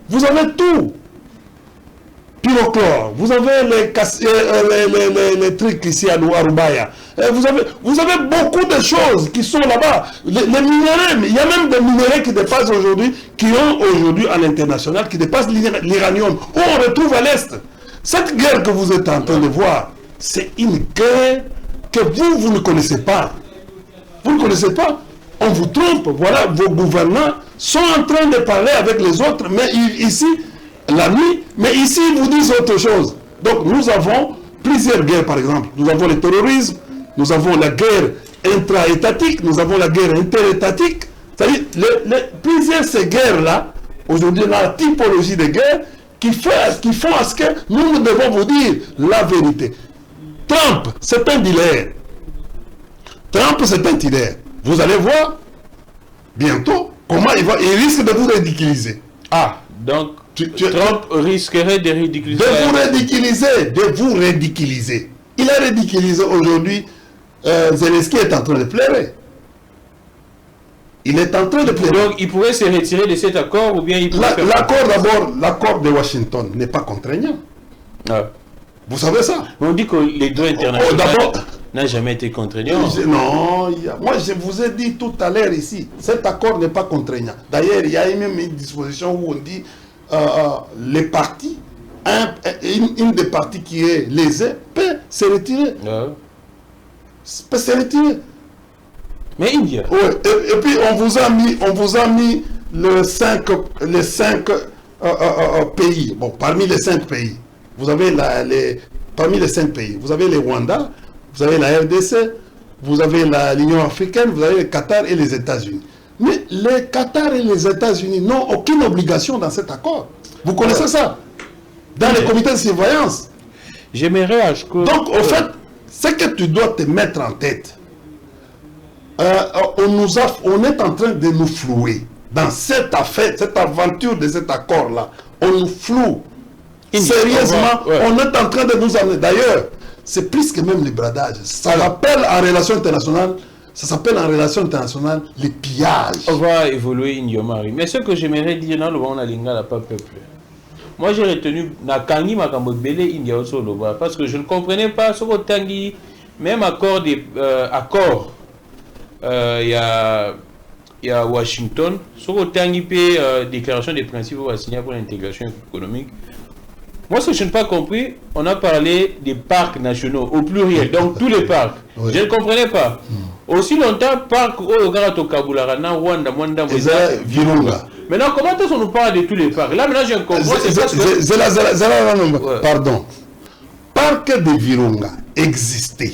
Vous avez tout. Pyrochlore. Vous avez les trucs ici à Arubaya. Vous avez beaucoup de choses qui sont là-bas. Les minéraux, il y a même des minéraux qui dépassent aujourd'hui, qui ont aujourd'hui à l'international, qui dépassent l'uranium, où on retrouve à l'Est. Cette guerre que vous êtes en train de voir, c'est une guerre que vous ne connaissez pas. Vous ne connaissez pas. On vous trompe, voilà, vos gouvernants sont en train de parler avec les autres, mais ici, la nuit, mais ici, ils vous disent autre chose. Donc, nous avons plusieurs guerres, par exemple. Nous avons le terrorisme, nous avons la guerre intra-étatique, nous avons la guerre interétatique. C'est-à-dire, plusieurs de ces guerres-là, aujourd'hui, on a la typologie de guerres qui font à ce que nous devons vous dire la vérité. Trump, c'est un dealer. Trump, c'est un dealer. Vous allez voir bientôt comment il risque de vous ridiculiser. Ah, donc Trump risquerait de ridiculiser. De vous ridiculiser. Il a ridiculisé aujourd'hui. Zelensky est en train de pleurer. Il est en train de pleurer. Donc il pourrait se retirer de cet accord ou bien il pourrait l'accord d'abord, l'accord de Washington n'est pas contraignant. Ah. Vous savez ça? On dit que les droits internationaux n'a jamais été contraignant. Non, moi je vous ai dit tout à l'heure ici, cet accord n'est pas contraignant. D'ailleurs, il y a même une disposition où on dit les partis, une des parties qui est lésée peut se retirer. Peut se retirer. Mais India. Ouais, et puis on vous a mis les cinq pays. Bon, parmi les 5 pays, vous avez parmi les 5 pays, vous avez les Rwanda, vous avez la RDC, vous avez l'Union africaine, vous avez le Qatar et les États-Unis. Mais les Qatar et les États-Unis n'ont aucune obligation dans cet accord. Vous connaissez ça? Dans les comités de surveillance. J'aimerais ajouter... Donc, au fait, ce que tu dois te mettre en tête, on est en train de nous flouer. Dans cette affaire, cette aventure de cet accord-là, on nous floue. Sérieusement, on est en train de nous amener. D'ailleurs, c'est plus que même les bradages. Ça s'appelle en relation internationale, les pillages. On va évoluer Inyomari. Mais ce que j'aimerais dire dans le monde Alinga n'a pas peuple. Moi j'ai retenu Nakangi Makambobele India Osoloba parce que je ne comprenais pas ce que même accord il y a Washington, ce que déclaration des principes va signer pour l'intégration économique. Moi, ce que je n'ai pas compris, on a parlé des parcs nationaux, au pluriel, donc tous les parcs. Oui. Je ne comprenais pas. Aussi longtemps, parc au Kabularana, Rwanda, Mwanda, Virunga. Maintenant, comment est-ce qu'on nous parle de tous les parcs? Là, maintenant, je comprends. Pardon. Parc de Virunga existait.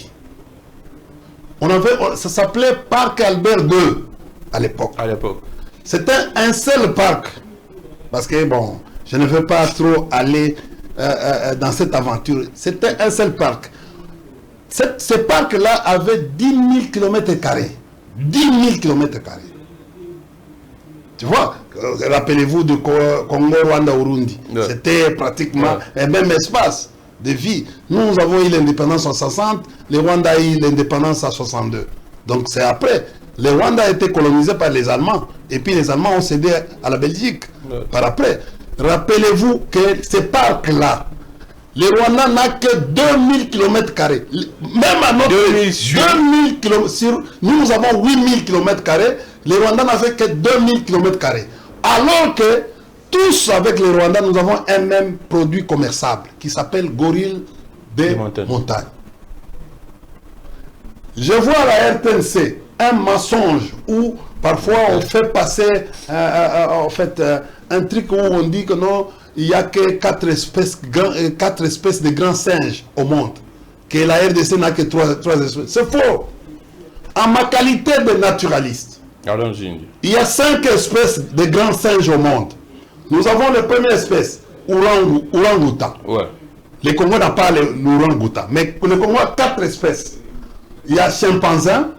Ça s'appelait Parc Albert II à l'époque. C'était un seul parc. Parce que, bon, je ne veux pas trop aller dans cette aventure. C'était un seul parc. Ce parc-là avait 10 000 km². 10 000 km². Tu vois, rappelez-vous du Congo, Rwanda, Burundi. C'était pratiquement le même espace de vie. Nous avons eu l'indépendance en 60, le Rwanda a eu l'indépendance en 62. Donc c'est après. Le Rwanda a été colonisé par les Allemands. Et puis les Allemands ont cédé à la Belgique par après. Rappelez-vous que ce parc-là, le Rwanda n'a que 2000 km². Même à notre 2000 km, nous avons 8000 km², le Rwanda n'a fait que 2000 km². Alors que tous avec le Rwanda, nous avons un même produit commerçable qui s'appelle gorille des montagnes. Je vois à la RTNC un mensonge où parfois on fait passer un truc où on dit que non, il n'y a que 4 espèces de grands singes au monde. Que la RDC n'a que 3 espèces. C'est faux. En ma qualité de naturaliste, il y a 5 espèces de grands singes au monde. Nous avons la première espèce, Orang-Outan. Le Congo n'a pas l'Orang-Outan, mais le Congo a 4 espèces. Il y a chimpanzin,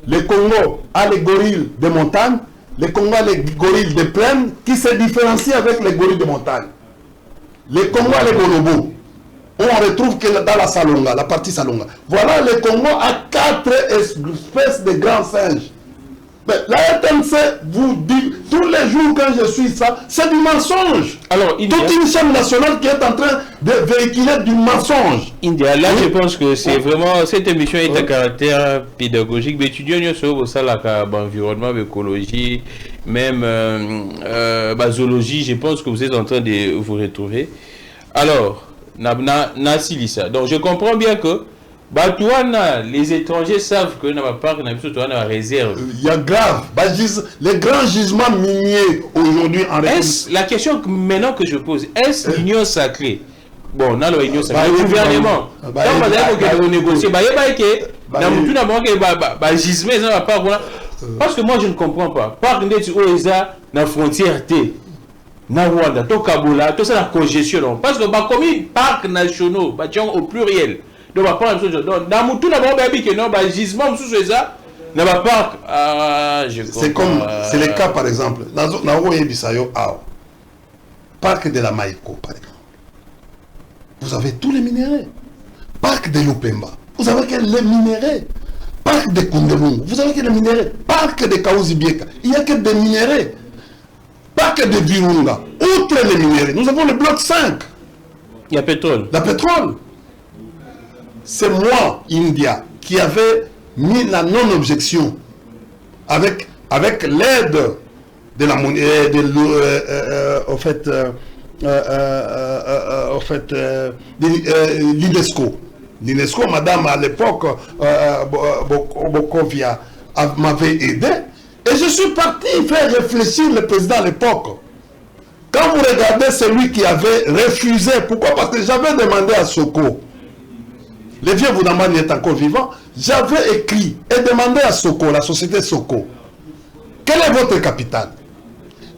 le Congo a les gorilles de montagne, le Congo a les gorilles de plaine qui se différencient avec les gorilles de montagne. Le Congo a les bonobos. On retrouve que dans la Salonga, la partie Salonga. Voilà, le Congo a 4 espèces de grands singes. Mais la RTNC vous dit, tous les jours quand je suis ça, c'est du mensonge. Alors, toute une chaîne nationale qui est en train de véhiculer du mensonge. India, là, je pense que c'est vraiment, cette émission est à caractère pédagogique. Mais étudiants, sur l'environnement, l'écologie, même zoologie, je pense que vous êtes en train de vous retrouver. Alors, donc je comprends bien que les étrangers savent que dans parc, la réserve. Il y a grave. Les grands gisements miniers aujourd'hui en République. La question maintenant que je pose, est-ce l'union sacrée? Bon, on a l'union sacrée. Le gouvernement. Quand on négocie, parce que moi je ne comprends pas. Parc n'est-il la frontière na Rwanda, to Kabola, tout ça la congestion. Parce que comme parcs nationaux, au pluriel. Donc, dans tout d'abord, gisement sous ça, c'est comme, c'est le cas par exemple, dans le parc de la Maïko, par exemple. Vous avez tous les minéraux. Parc de Lupemba, vous avez que les minéraux. Parc de Kundemungu, vous avez que les minéraux. Parc de Kaouzibieka, il n'y a que des minéraux. Parc de Virunga, outre les minéraux, nous avons le bloc 5. Il y a pétrole. La pétrole. C'est moi, India, qui avait mis la non-objection avec l'aide de la monnaie, l'UNESCO. L'UNESCO, madame, à l'époque, Bokovia m'avait aidé. Et je suis parti faire réfléchir le président à l'époque. Quand vous regardez celui qui avait refusé, pourquoi? Parce que j'avais demandé à Soko. Le vieux Boudamani est encore vivant. J'avais écrit et demandé à Soko, la société Soko, quel est votre capital?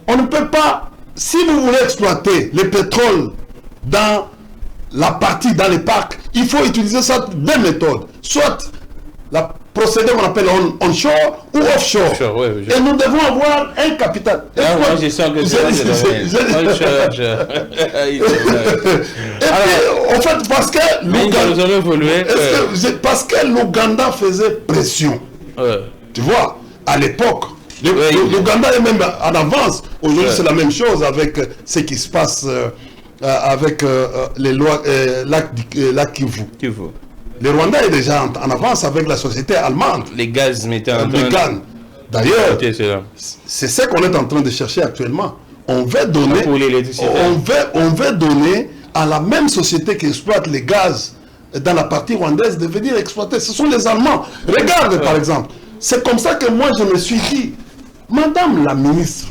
On ne peut pas, si vous voulez exploiter le pétrole dans la partie, dans les parcs, il faut utiliser ça deux méthodes. Soit la procédé qu'on appelle onshore ou offshore. Et nous devons avoir un capital. Et moi, je sens que en fait, parce que l'Ouganda faisait pression. Tu vois, à l'époque, l'Ouganda est même en avance. Aujourd'hui, c'est la même chose avec ce qui se passe avec les lois lac Kivu. Le Rwanda est déjà en avance avec la société allemande. Les gaz méthane. D'ailleurs, c'est ce qu'on est en train de chercher actuellement. On veut donner à la même société qui exploite les gaz dans la partie rwandaise de venir exploiter. Ce sont les Allemands. Regarde par exemple. C'est comme ça que moi je me suis dit, Madame la ministre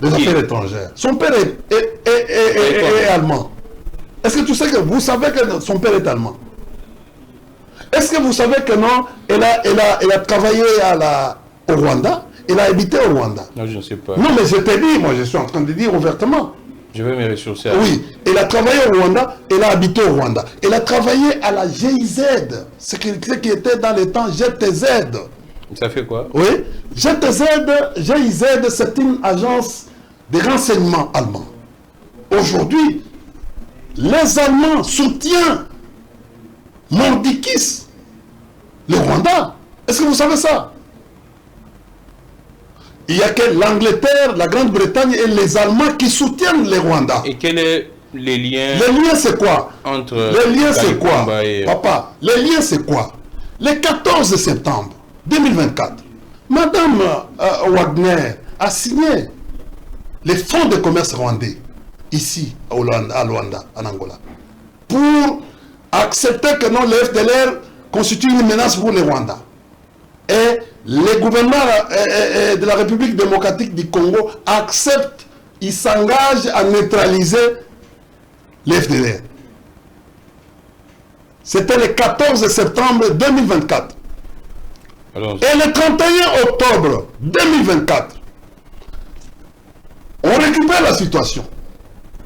des Affaires étrangères, son père est allemand. Est-ce que tu sais que vous savez que son père est allemand? Est-ce que vous savez que non, elle a travaillé au Rwanda, elle a habité au Rwanda? Non, je ne sais pas. Non, mais je t'ai dit, moi je suis en train de dire ouvertement. Je vais me ressourcer. Oui, elle a travaillé au Rwanda, elle a habité au Rwanda. Elle a travaillé à la GIZ, ce qui était dans les temps GTZ. Ça fait quoi? Oui, GIZ, c'est une agence de renseignement allemand. Aujourd'hui, les Allemands soutiennent Mordikis, le Rwanda. Est-ce que vous savez ça? Il n'y a que l'Angleterre, la Grande-Bretagne et les Allemands qui soutiennent les Rwandais. Et quels sont les liens? Les liens, c'est quoi? Entre les liens, c'est quoi? et... Papa, les liens, c'est quoi? Le 14 septembre 2024, Madame Wagner a signé les fonds de commerce rwandais ici à Luanda, en Angola, pour accepter que non, le FDLR constitue une menace pour les Rwandais. Et le gouvernement de la République démocratique du Congo accepte, il s'engage à neutraliser le FDLR. C'était le 14 septembre 2024. Alors, et le 31 octobre 2024, on récupère la situation.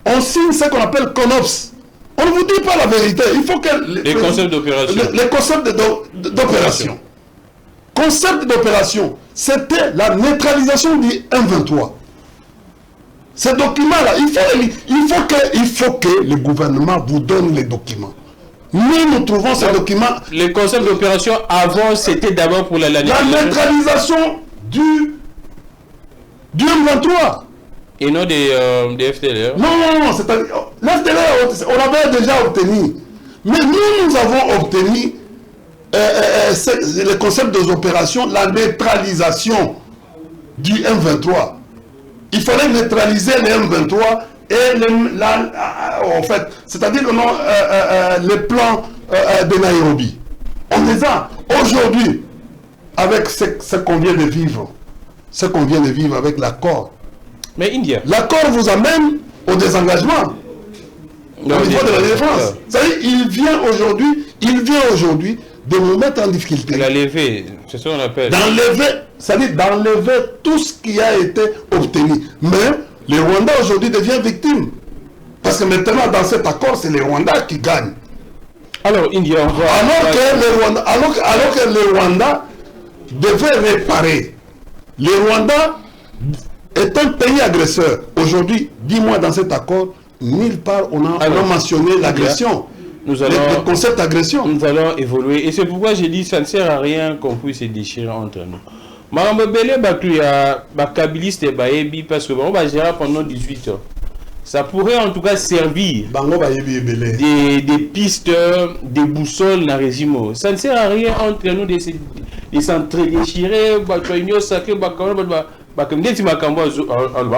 On signe ce qu'on appelle CONOPS. On ne vous dit pas la vérité. Il faut que... Les concepts d'opération. Les concepts d'opération. Concept d'opération, c'était la neutralisation du M23. Ces documents-là, il faut que le gouvernement vous donne les documents. Nous trouvons ces documents... Les concepts d'opération avant, c'était d'abord pour la neutralisation du M23. Et non des FDLR. Non, l'FDLR, on l'avait déjà obtenu. Mais nous avons obtenu le concept des opérations, la neutralisation du M23. Il fallait neutraliser le M23 et en fait, c'est-à-dire le plan de Nairobi. On les a aujourd'hui avec ce qu'on vient de vivre, avec l'accord. Mais India. L'accord vous amène au désengagement au niveau de la défense. C'est-à-dire, il vient aujourd'hui de nous mettre en difficulté. L'enlever, c'est ce qu'on appelle. C'est-à-dire d'enlever tout ce qui a été obtenu. Mais le Rwanda aujourd'hui devient victime. Parce que maintenant, dans cet accord, c'est les Rwandais qui gagnent. Alors, India, on voit... Alors que le Rwanda devait réparer. Le Rwanda est un pays agresseur. Aujourd'hui, dis-moi dans cet accord, nulle part on a mentionné l'agression. Le concept d'agression. Nous allons évoluer. Et c'est pourquoi j'ai dit ça ne sert à rien qu'on puisse se déchirer entre nous. Marambo Belé, il y a Kabiliste et Baebi, parce que on va gérer pendant 18 ans. Ça pourrait en tout cas servir des pistes, des boussoles dans le régime. Ça ne sert à rien entre nous de s'entre-déchirer. En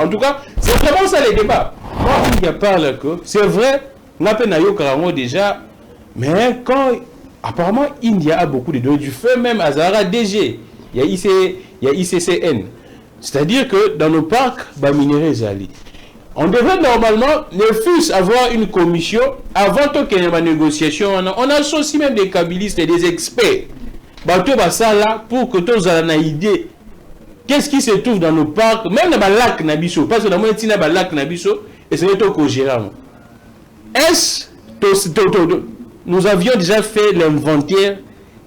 tout cas, c'est vraiment ça les débats. Moi, il y a parlé que c'est vrai, on a peine déjà, mais quand apparemment India a beaucoup de données du feu, même à Zahara DG, il y a ICCN. C'est-à-dire que dans nos parcs, minéraux Zali. On devrait normalement, ne fût-ce avoir une commission, avant qu'il y ait une négociation, on associe même des kabylistes et des experts. Ça là, pour que tous aient une idée. Qu'est-ce qui se trouve dans nos parcs, même dans le lac Nabiso, parce que dans le lac Nabiso, et c'est notre co-gérant. Est-ce que nous avions déjà fait l'inventaire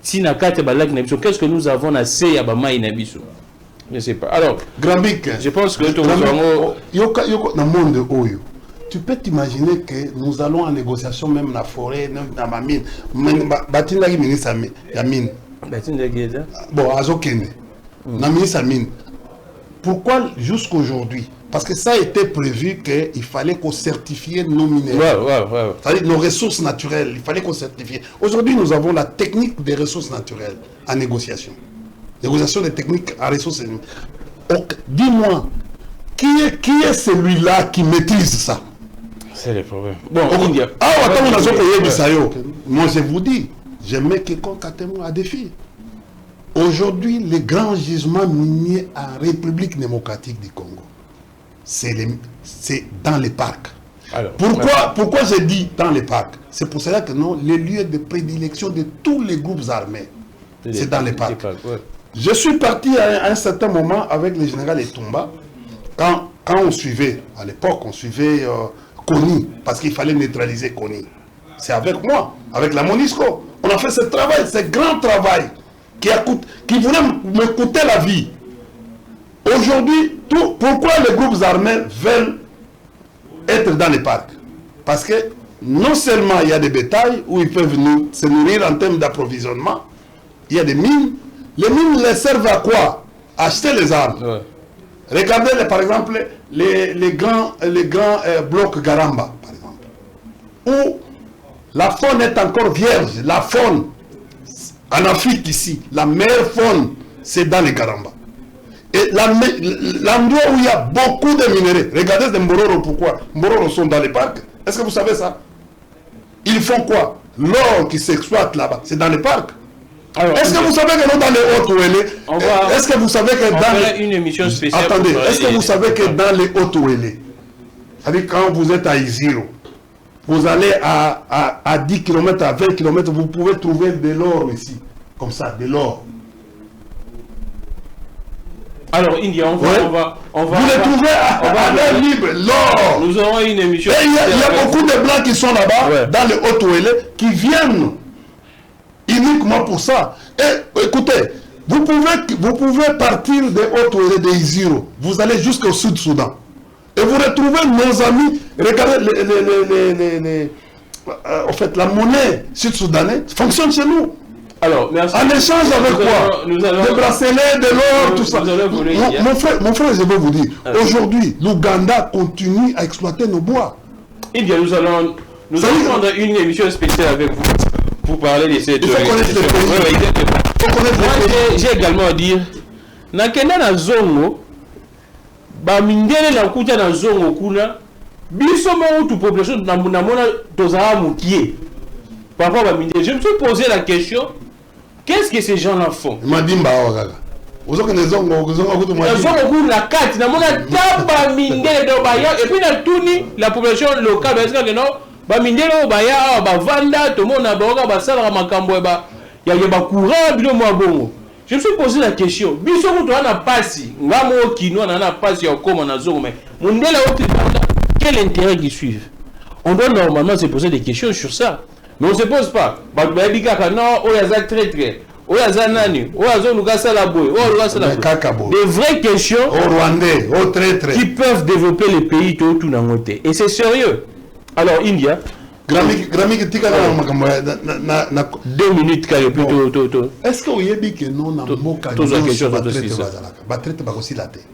si na carte lac Nabiso, qu'est-ce que nous avons à Seya Bama et Nabiso? Je ne sais pas. Alors, Grambik, je pense que tu peux t'imaginer que nous allons en négociation même dans la forêt, même dans ma mine. Bon, Azokene. Dans la mine. Pourquoi jusqu'aujourd'hui? Parce que ça a été prévu qu'il fallait qu'on certifie nos minéraux. C'est-à-dire nos ressources naturelles. Il fallait qu'on certifie. Aujourd'hui, nous avons la technique des ressources naturelles en négociation. Négociation des techniques à ressources. Dis-moi, qui est celui-là qui maîtrise ça? C'est le problème. Bon, India. Ah, attends, on a payé du Sayo. Moi, je vous dis, je mets quiconque à témoin à défi. Aujourd'hui, les grands gisements miniers en République démocratique du Congo, c'est dans les parcs. Alors, pourquoi j'ai dit dans les parcs? C'est pour cela que non, les lieux de prédilection de tous les groupes armés, c'est dans les parcs. Ouais. Je suis parti à un certain moment avec le général Etumba, quand on suivait, à l'époque, on suivait Kony, parce qu'il fallait neutraliser Kony. C'est avec moi, avec la MONUSCO. On a fait ce travail, ce grand travail, qui voulait me coûter la vie. Aujourd'hui, pourquoi les groupes armés veulent être dans les parcs? Parce que non seulement il y a des bétails où ils peuvent se nourrir en termes d'approvisionnement, il y a des mines. Les mines les servent à quoi? Acheter les armes. Ouais. Regardez par exemple les grands blocs Garamba, par exemple, où la faune est encore vierge. La faune en Afrique ici, la meilleure faune, c'est dans les Garamba. Et l'endroit où il y a beaucoup de minéraux, regardez les Mbororo, pourquoi? Mbororo sont dans les parcs. Est-ce que vous savez ça? Ils font quoi? L'or qui s'exploite là-bas, c'est dans les parcs. Est-ce que vous savez que dans les Hautes-Ouélé, est-ce que vous savez que dans une émission spéciale. Attendez, est-ce que vous savez que dans les Hautes-Ouélé, c'est-à-dire quand vous êtes à Isiro, vous allez à 10 km, à 20 km, vous pouvez trouver de l'or ici, comme ça, de l'or. Alors, India, on va vous les trouvez à l'air libre, l'or. Nous aurons une émission. Et il y a beaucoup de blancs qui sont là-bas, dans les Hautes-Ouélé, qui viennent uniquement pour ça. Et écoutez, vous pouvez partir des Hautes-Ouélé, des Isiro, vous allez jusqu'au Sud-Soudan. Et vous retrouvez nos amis, regardez, en fait, la monnaie sud-soudanaise fonctionne chez nous. Alors, merci. En échange avec quoi? Des bracelets, de l'or, tout ça. Mon frère, je vais vous dire, aujourd'hui, l'Ouganda continue à exploiter nos bois. Eh bien, nous allons prendre une émission spéciale avec vous pour parler de cette... Il faut connaître les pays. J'ai également à dire, dans la zone, bamindele na kuta na zongo kuna biso mo tu population na mona tozara mukie papa bamindele. Je me suis posé la question, qu'est-ce que ces gens là font? Madimba gaga ozoka na zongo kutu na zongo kuna kati na mona taba mindele do baya et puis na tuni la population locale parce que non bamindele baya ba vanda to mona ba ba sala makambo ba ya courant bilo mo bongo. Je me suis posé la question. Biso mutu ana pasi, ngamo kino ana pasi ya koma na zongo mais mundela ote quel intérêt qu'ils suivent? On doit normalement se poser des questions sur ça. Mais on ne se pose pas. Bah bika non, o yaza traître, o yaza nani, o yazo lugasa la boy, o lugasa la boy. Des vraies questions au Rwandais, au traître qui peuvent développer les pays tout tout n'angote. Et c'est sérieux. Alors India Grammy tika na 2 minutes ka plutôt. Est-ce que vous avez que non na mboka ba traite ba aussi la tête?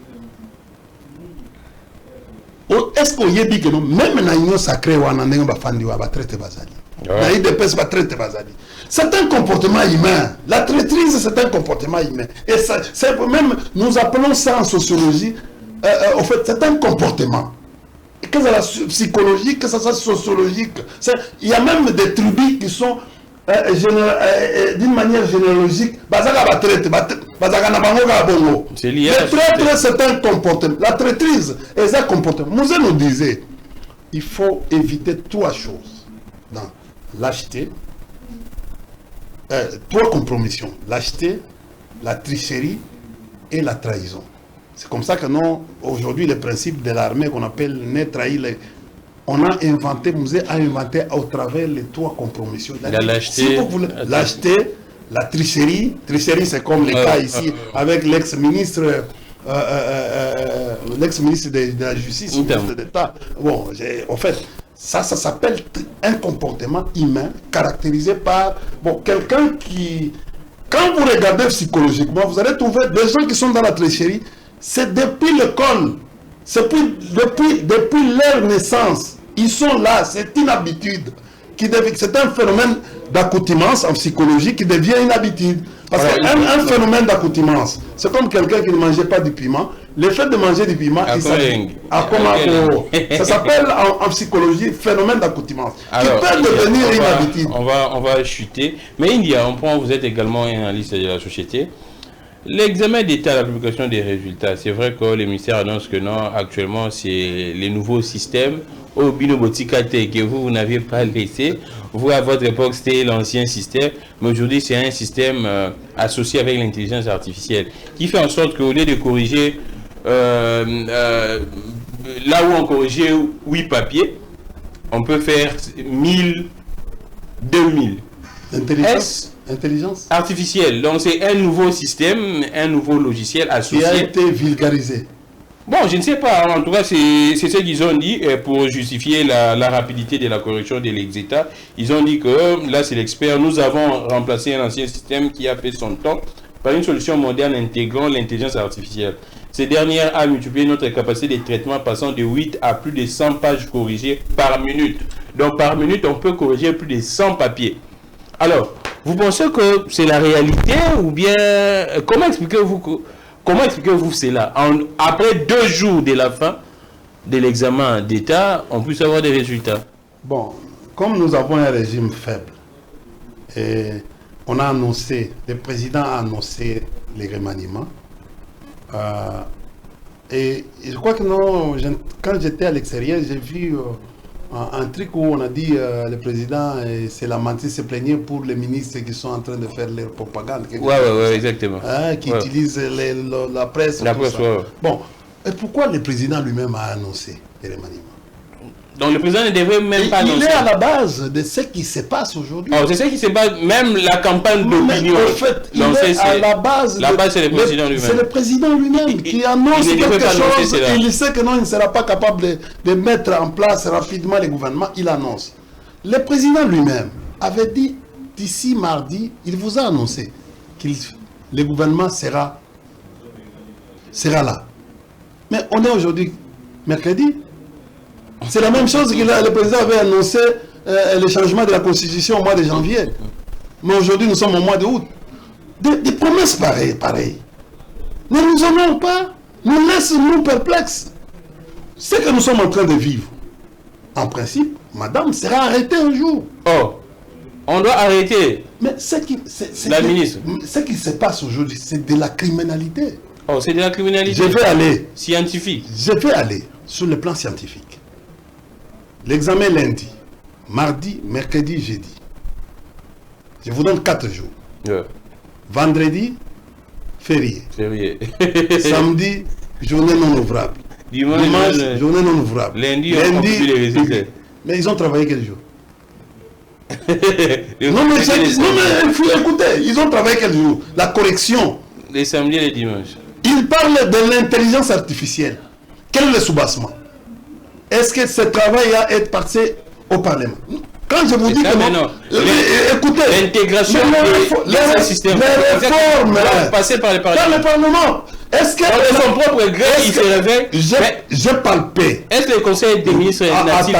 Est-ce que vous avez que non même na union sacrée wana ndenge ba fandi wa ba traite bazali? Na IDPS ba traite bazali. C'est un comportement humain. La traîtrise c'est un comportement humain. Et ça c'est même nous appelons ça en sociologie en fait c'est un comportement. Que ça soit psychologique, que ça soit sociologique. Il y a même des tribus qui sont d'une manière généalogique. C'est lié. Le traître, c'est un comportement. La traîtrise est un comportement. Moussé nous disait, il faut éviter 3 choses. Dans l'acheter, 3 compromissions. L'acheter, la tricherie et la trahison. C'est comme ça que non, aujourd'hui, le principe de l'armée qu'on appelle ne trahir, on a inventé, Musée a inventé au travers les 3 compromissions. L'acheter, la tricherie c'est comme le cas ici avec l'ex-ministre de la Justice, ministre d'État. Bon, en fait, ça s'appelle un comportement humain caractérisé par quelqu'un qui, quand vous regardez psychologiquement, vous allez trouver des gens qui sont dans la tricherie. C'est depuis l'école, c'est depuis leur naissance, ils sont là, c'est une habitude, c'est un phénomène d'accoutumance en psychologie qui devient une habitude. Parce qu'un phénomène d'accoutumance, c'est comme quelqu'un qui ne mangeait pas du piment, Le fait de manger du piment, ça s'appelle en psychologie phénomène d'accoutumance, qui peut devenir une habitude. On va chuter. Mais India, vous êtes également un analyste de la société. L'examen d'État, la publication des résultats, c'est vrai que les ministères annoncent que non, actuellement, c'est les nouveaux systèmes au Binobotikate que vous n'aviez pas laissé. Vous, à votre époque, c'était l'ancien système, mais aujourd'hui, c'est un système associé avec l'intelligence artificielle qui fait en sorte qu'au lieu de corriger là où on corrigeait 8 papiers, on peut faire 1000, 2000. Intelligence artificielle. Donc, c'est un nouveau système, un nouveau logiciel associé. Qui a été vulgarisé. Bon, je ne sais pas. En tout cas, c'est ce qu'ils ont dit pour justifier la rapidité de la correction de l'exéta. Ils ont dit que, là, c'est l'expert, nous avons remplacé un ancien système qui a fait son temps par une solution moderne intégrant l'intelligence artificielle. Ces dernières a multiplié notre capacité de traitement passant de 8 à plus de 100 pages corrigées par minute. Donc, par minute, on peut corriger plus de 100 papiers. Alors, vous pensez que c'est la réalité ou bien comment expliquez-vous cela? Après 2 jours de la fin de l'examen d'État, on puisse avoir des résultats. Bon, comme nous avons un régime faible et on a annoncé, le président a annoncé les remaniements et je crois que non, quand j'étais à l'extérieur, j'ai vu un truc où on a dit le président s'est lamenté, se plaignait pour les ministres qui sont en train de faire leur propagande. Oui, exactement. Qui utilisent la presse. Bon, et pourquoi le président lui-même a annoncé les remaniements? Donc le président ne devrait même pas annoncer. Il est à la base de ce qui se passe aujourd'hui. Oh, c'est ce qui se passe, même la campagne d'opinion. En fait, il est à la base. La base, c'est le président lui-même. C'est le président lui-même qui annonce quelque chose. Il sait que non, il ne sera pas capable de mettre en place rapidement les gouvernements. Il annonce. Le président lui-même avait dit d'ici mardi, il vous a annoncé que le gouvernement sera là. Mais on est aujourd'hui mercredi. C'est la même chose que le président avait annoncé le changement de la constitution au mois de janvier. Mais aujourd'hui, nous sommes au mois d'août. Des promesses pareilles. Ne nous honorons pas, nous laissons-nous perplexes. Ce que nous sommes en train de vivre, en principe, madame sera arrêtée un jour. Oh, on doit arrêter. Mais la ministre. Ce qui se passe aujourd'hui, c'est de la criminalité. Oh, c'est de la criminalité. Je vais aller. Scientifique. Je vais aller sur le plan scientifique. L'examen lundi, mardi, mercredi, jeudi. Je vous donne 4 jours. Yeah. Vendredi, férié. Samedi, journée non ouvrable. Dimanche, journée non ouvrable. Lundi, les résultats. Mais ils ont travaillé quel jour? Non, mais il faut écouter. Ils ont travaillé quel jour? La correction. Les samedis et les dimanches. Ils parlent de l'intelligence artificielle. Quel est le soubassement? Est-ce que ce travail a été passé au Parlement? Quand je vous dis que non, écoutez, l'intégration des systèmes, les réformes, passer par le Parlement. Dans le Parlement, est-ce que son propre gré, il se réveille? J'ai palpé. Est-ce que le Conseil des ministres attendez,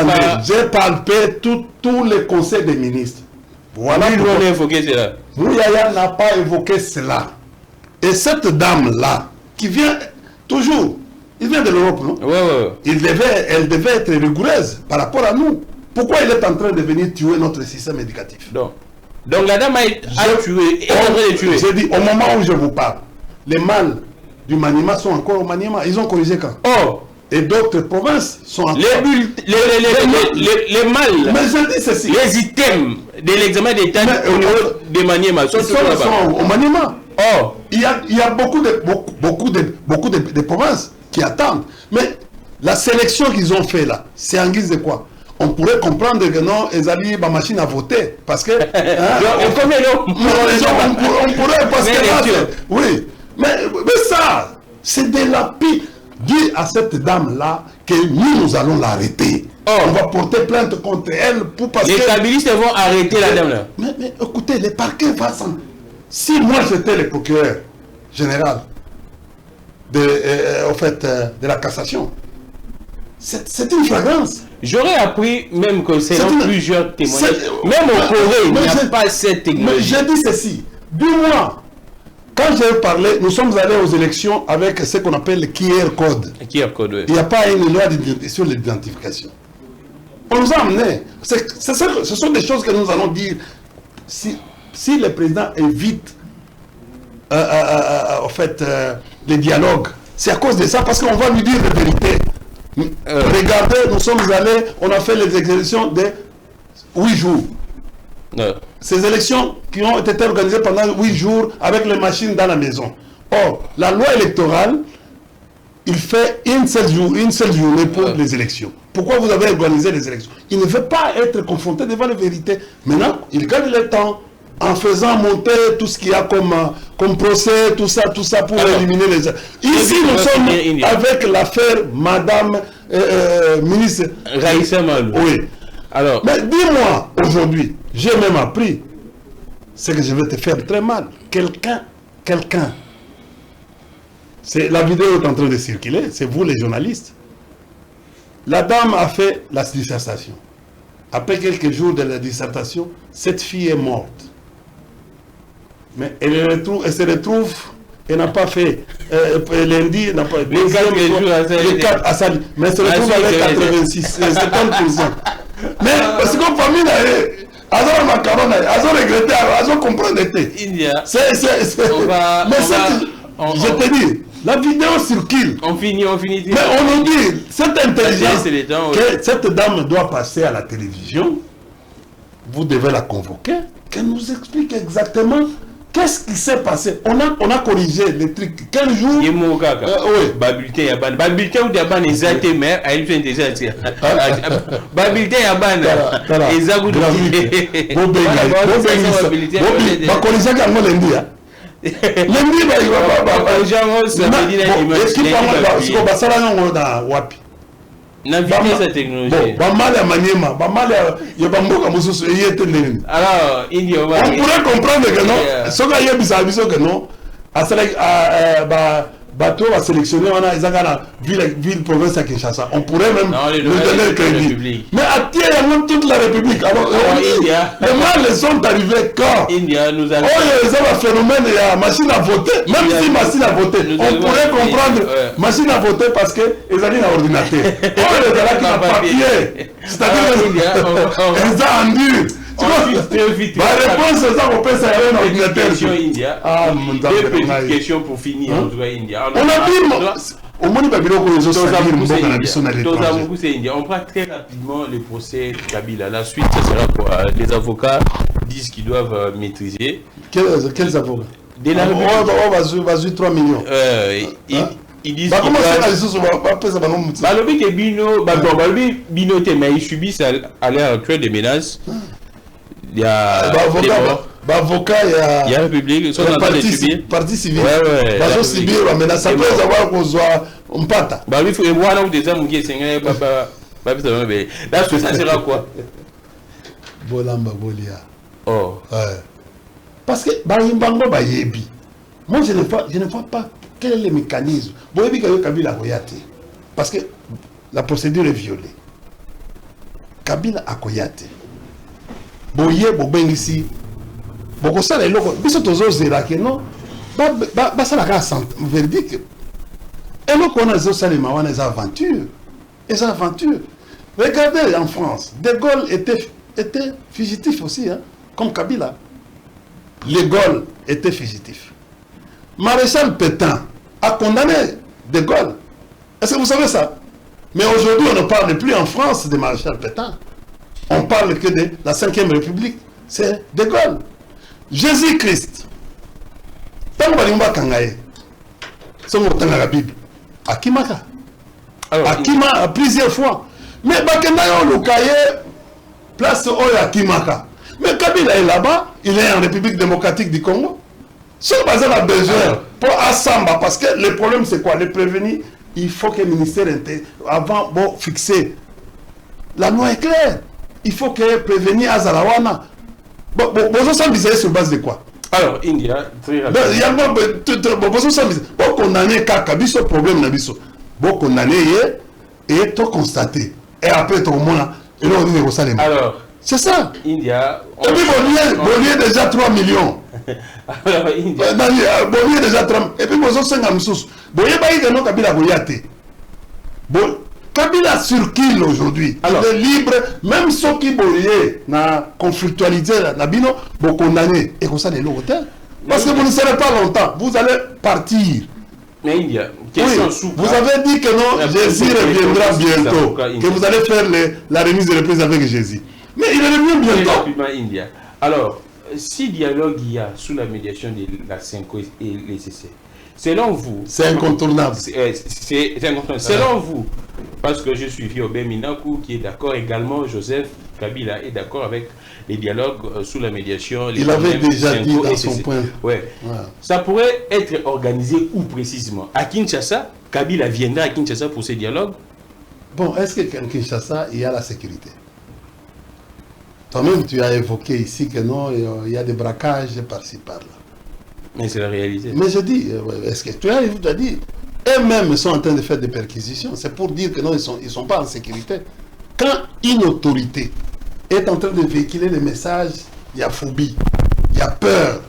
j'ai palpé tous les conseils des ministres. Voilà pourquoi on a évoqué cela. Bouyaya n'a pas évoqué cela. Et cette dame-là, qui vient toujours, il vient de l'Europe, non? Elle devait être rigoureuse par rapport à nous. Pourquoi il est en train de venir tuer notre système éducatif? Donc la dame a tué, est en train de tuer. J'ai dit, au moment où je vous parle, les mâles du Maniema sont encore au Maniema. Ils ont corrigé quand? Oh! Et d'autres provinces sont encore... Les mâles, mais je dis ceci. Les items de l'examen d'État au niveau des Maniema sont au Maniema. Oh! Il y a beaucoup de provinces qui attendent. Mais la sélection qu'ils ont fait là, c'est en guise de quoi? On pourrait comprendre que non, ils allaient ma machine à voter. Parce que... on pourrait parce que... Oui. Mais ça, c'est de la pire. Dis à cette dame-là que nous allons l'arrêter. Oh. On va porter plainte contre elle pour parce les stabilistes vont arrêter la dame-là. Mais écoutez, le parquet va s'en... Si moi j'étais le procureur général de la cassation, c'est une flagrance. J'aurais appris même que c'est dans plusieurs témoignages. Même au Corée, il n'y a pas cette technologie. Mais j'ai dit ceci. Dis-moi, Quand j'ai parlé, nous sommes allés aux élections avec ce qu'on appelle le QR code. QR code, oui. Il n'y a pas une loi sur l'identification. On nous a amenés. Ce sont des choses que nous allons dire. Si le président évite en fait, les dialogues, c'est à cause de ça, parce qu'on va lui dire la vérité. Regardez, nous sommes allés, on a fait les élections de 8 jours. Ces élections qui ont été organisées pendant 8 jours avec les machines dans la maison. Or, la loi électorale, il fait une seule journée pour les élections. Pourquoi vous avez organisé les élections? Il ne veut pas être confronté devant la vérité. Maintenant, il gagne le temps en faisant monter tout ce qu'il y a comme procès, tout ça pour éliminer les... Ici, nous sommes avec l'affaire Madame ministre Raïssa Malou. Oui. Alors, mais dis-moi, aujourd'hui, j'ai même appris ce que je vais te faire très mal. Quelqu'un, la vidéo est en train de circuler, c'est vous les journalistes. La dame a fait la dissertation. Après quelques jours de la dissertation, cette fille est morte. Mais elle se retrouve, elle n'a pas fait, lundi, elle n'a pas les 4 à Sali, mais elle se retrouve avec 86, 70%. Mais parce qu'on famille, elle a macaron, elle a regretté, elle a compris l'été. Je te dis, la vidéo circule. On finit. Mais on nous dit, cette intelligence, que cette dame doit passer à la télévision, vous devez la convoquer, qu'elle nous explique exactement qu'est-ce qui s'est passé. On a corrigé les trucs. Quel jour oui. Babilté Yaban. Babilté ou Yaban est zaté mère, elle fait déjà. Babilté Yaban. Et Zagou. Alors, on pourrait comprendre que non, ce que non, bateau va sélectionner, on a la ville, province à Kinshasa. On pourrait même nous donner le crédit. Mais à Thiers, toute la République. Alors, les mal sont arrivés quand India nous a... Oh, il y a un phénomène, il y a machine à voter. Même si machine à voter, on pourrait comprendre machine à voter parce que ils ont un ordinateur. Oh, les gens qui n'ont papier. C'est-à-dire qu'ils ont en dur. La réponse c'est ça qu'on peut s'arrêter dans l'ordinateur. Deux petites questions pour finir. On a dit, au moins, on prend très rapidement le procès Kabila. La suite, ça sera quoi? Les avocats disent qu'ils doivent maîtriser. Quels avocats? On va jouer 3 millions. Ils disent qu'ils ils subissent à l'heure actuelle des menaces. Il y a avocat, il y a la République, ils sont en train de subir. Parti civil. Ils subir la menace. Après avoir qu'on soit un pata. Il faut voir des hommes qui sont là, ça sera quoi? Bolamba Bolia. Oh. Parce que Bayimbango Bayebi. Moi, je ne vois pas quel est le mécanisme. Boyebi Kabila Koyate. Parce que la procédure est violée. Kabila a Koyate. Boye Bobengisi. Bokosa les locaux. Biso tozo zerake non. Ça la grâce verdict. Et nous connaissons ça les mawana les aventures. Les aventures. Regardez en France, De Gaulle était fugitif aussi, hein, comme Kabila. De Gaulle était fugitif. Maréchal Pétain a condamné De Gaulle. Est-ce que vous savez ça? Mais aujourd'hui, on ne parle plus en France de Maréchal Pétain. On parle que de la 5e République. C'est De Gaulle. Jésus-Christ. Tant que vous avez la Bible. Akimaka. Akima plusieurs fois. Mais Bakena le cahier place Akimaka. Mais Kabila est là-bas, il est en République démocratique du Congo. Ce que vous avez besoin pour Assamba, parce que le problème c'est quoi? Le prévenir, il faut que le ministère avant fixer. La loi est claire. Il faut que prévenir Azalawana. Bon, sur base de quoi? Alors, India, très rapidement. Il y a bon condamné Kakabiso, problème Nabiso. Bon condamné et tout constaté. Et après, tout le monde, et là, on dit que ça les alors, C'est ça. India. Et puis, Bolivie déjà 3 millions. Alors, India. Bolivie déjà 3 millions. Et puis, vous avez 5 sous. Bolivie, il y a Kabila Boyate. Kabila sur qui aujourd'hui? Il est libre, même ceux qui Bolivie, na conflictualité, na bino, vous condamnez. Et comme ça, les lots. Parce que vous ne serez pas longtemps. Vous allez partir. Mais India, question oui, vous avez dit que non, Jésus reviendra bientôt. Que vous allez faire la remise de reprise avec Jésus. Mais il revient bientôt. India. Alors, si dialogue il y a sous la médiation de la 5 et les CC, selon vous... C'est incontournable. C'est incontournable. Selon vous, parce que je suis Fiobé Minakou qui est d'accord également, Joseph Kabila est d'accord avec les dialogues sous la médiation. Il avait déjà dit dans son point. Ouais. Ça pourrait être organisé où précisément? À Kinshasa? Kabila viendra à Kinshasa pour ces dialogues? Bon, est-ce qu'à Kinshasa, il y a la sécurité? Toi-même, tu as évoqué ici que non, il y a des braquages par-ci, par-là. Mais c'est la réalité. Mais je dis, est-ce que tu as dit, eux-mêmes sont en train de faire des perquisitions. C'est pour dire que non, ils ne sont pas en sécurité. Quand une autorité est en train de véhiculer les messages, il y a phobie, il y a peur.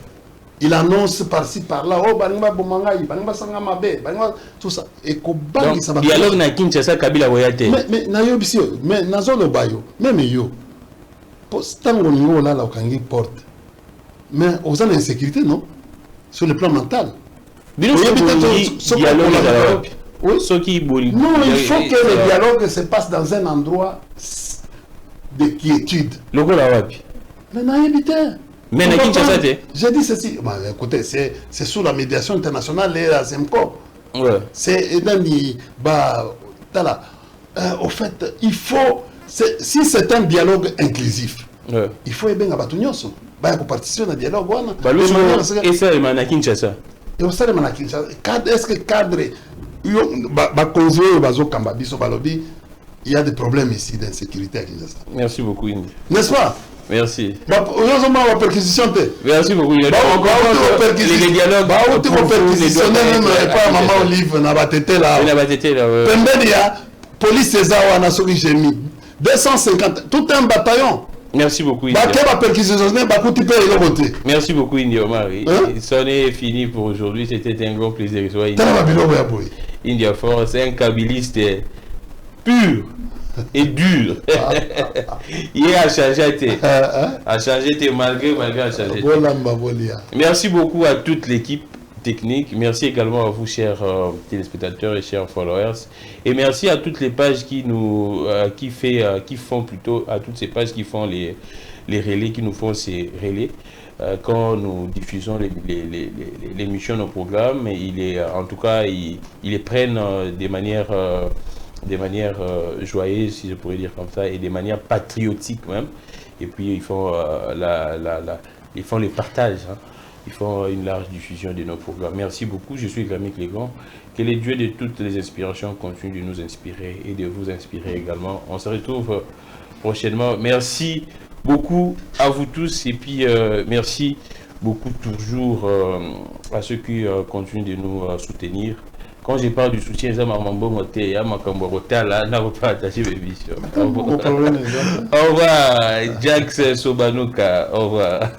Il annonce par-ci, par-là, oh, Banima Bomangaï, Banima Sangamabe, Banima, tout ça. Et Kobangi, ça va. Dialogue na Kinshasa, Kabila Voyate. Mais Nayobisio, mais Nazolo Bayo, même yo. Tant qu'on y là, là, on porte. Mais vous avez l'insécurité, non? Sur le plan mental. Oui. Non, il faut que le dialogue se passe dans un endroit de quiétude. Mais j'ai dit ceci. Bah, écoutez, c'est sous la médiation internationale et la ZEMCO. C'est au fait, il faut, si c'est un dialoge inclusif, il faut bien abattunyoso. Bah, pour participer au dialogue, est-ce que cadre, il y a des problèmes ici d'insécurité à Kinshasa? Merci beaucoup, Indy. N'est-ce pas? Merci. Merci beaucoup. Les dialogues. Police César, 250, tout un bataillon. Merci beaucoup, Indy. Merci beaucoup, Indy Omar. Ça est fini pour aujourd'hui. C'était un grand plaisir. India Force, un kabiliste pur et dur. Il a changé malgré a changé. Merci beaucoup à toute l'équipe technique. Merci également à vous, chers téléspectateurs et chers followers. Et merci à toutes les pages qui font plutôt, à toutes ces pages qui font les relais, qui nous font ces relais. Quand nous diffusons l'émission, nos programmes, en tout cas, ils les prennent de manière joyeuses, si je pourrais dire comme ça, et de manière patriotique même. Et puis ils font ils font le partage, hein. Ils font une large diffusion de nos programmes. Merci beaucoup, je suis Grammy Clégon. Que les dieux de toutes les inspirations continuent de nous inspirer et de vous inspirer également. On se retrouve prochainement. Merci beaucoup à vous tous et puis merci beaucoup toujours à ceux qui continuent de nous soutenir. Quand je parle du soutien, ça m'a monté, à ma camborota là, n'a pas attaché mes missions. Au revoir, Jax Sobanuka. Au revoir.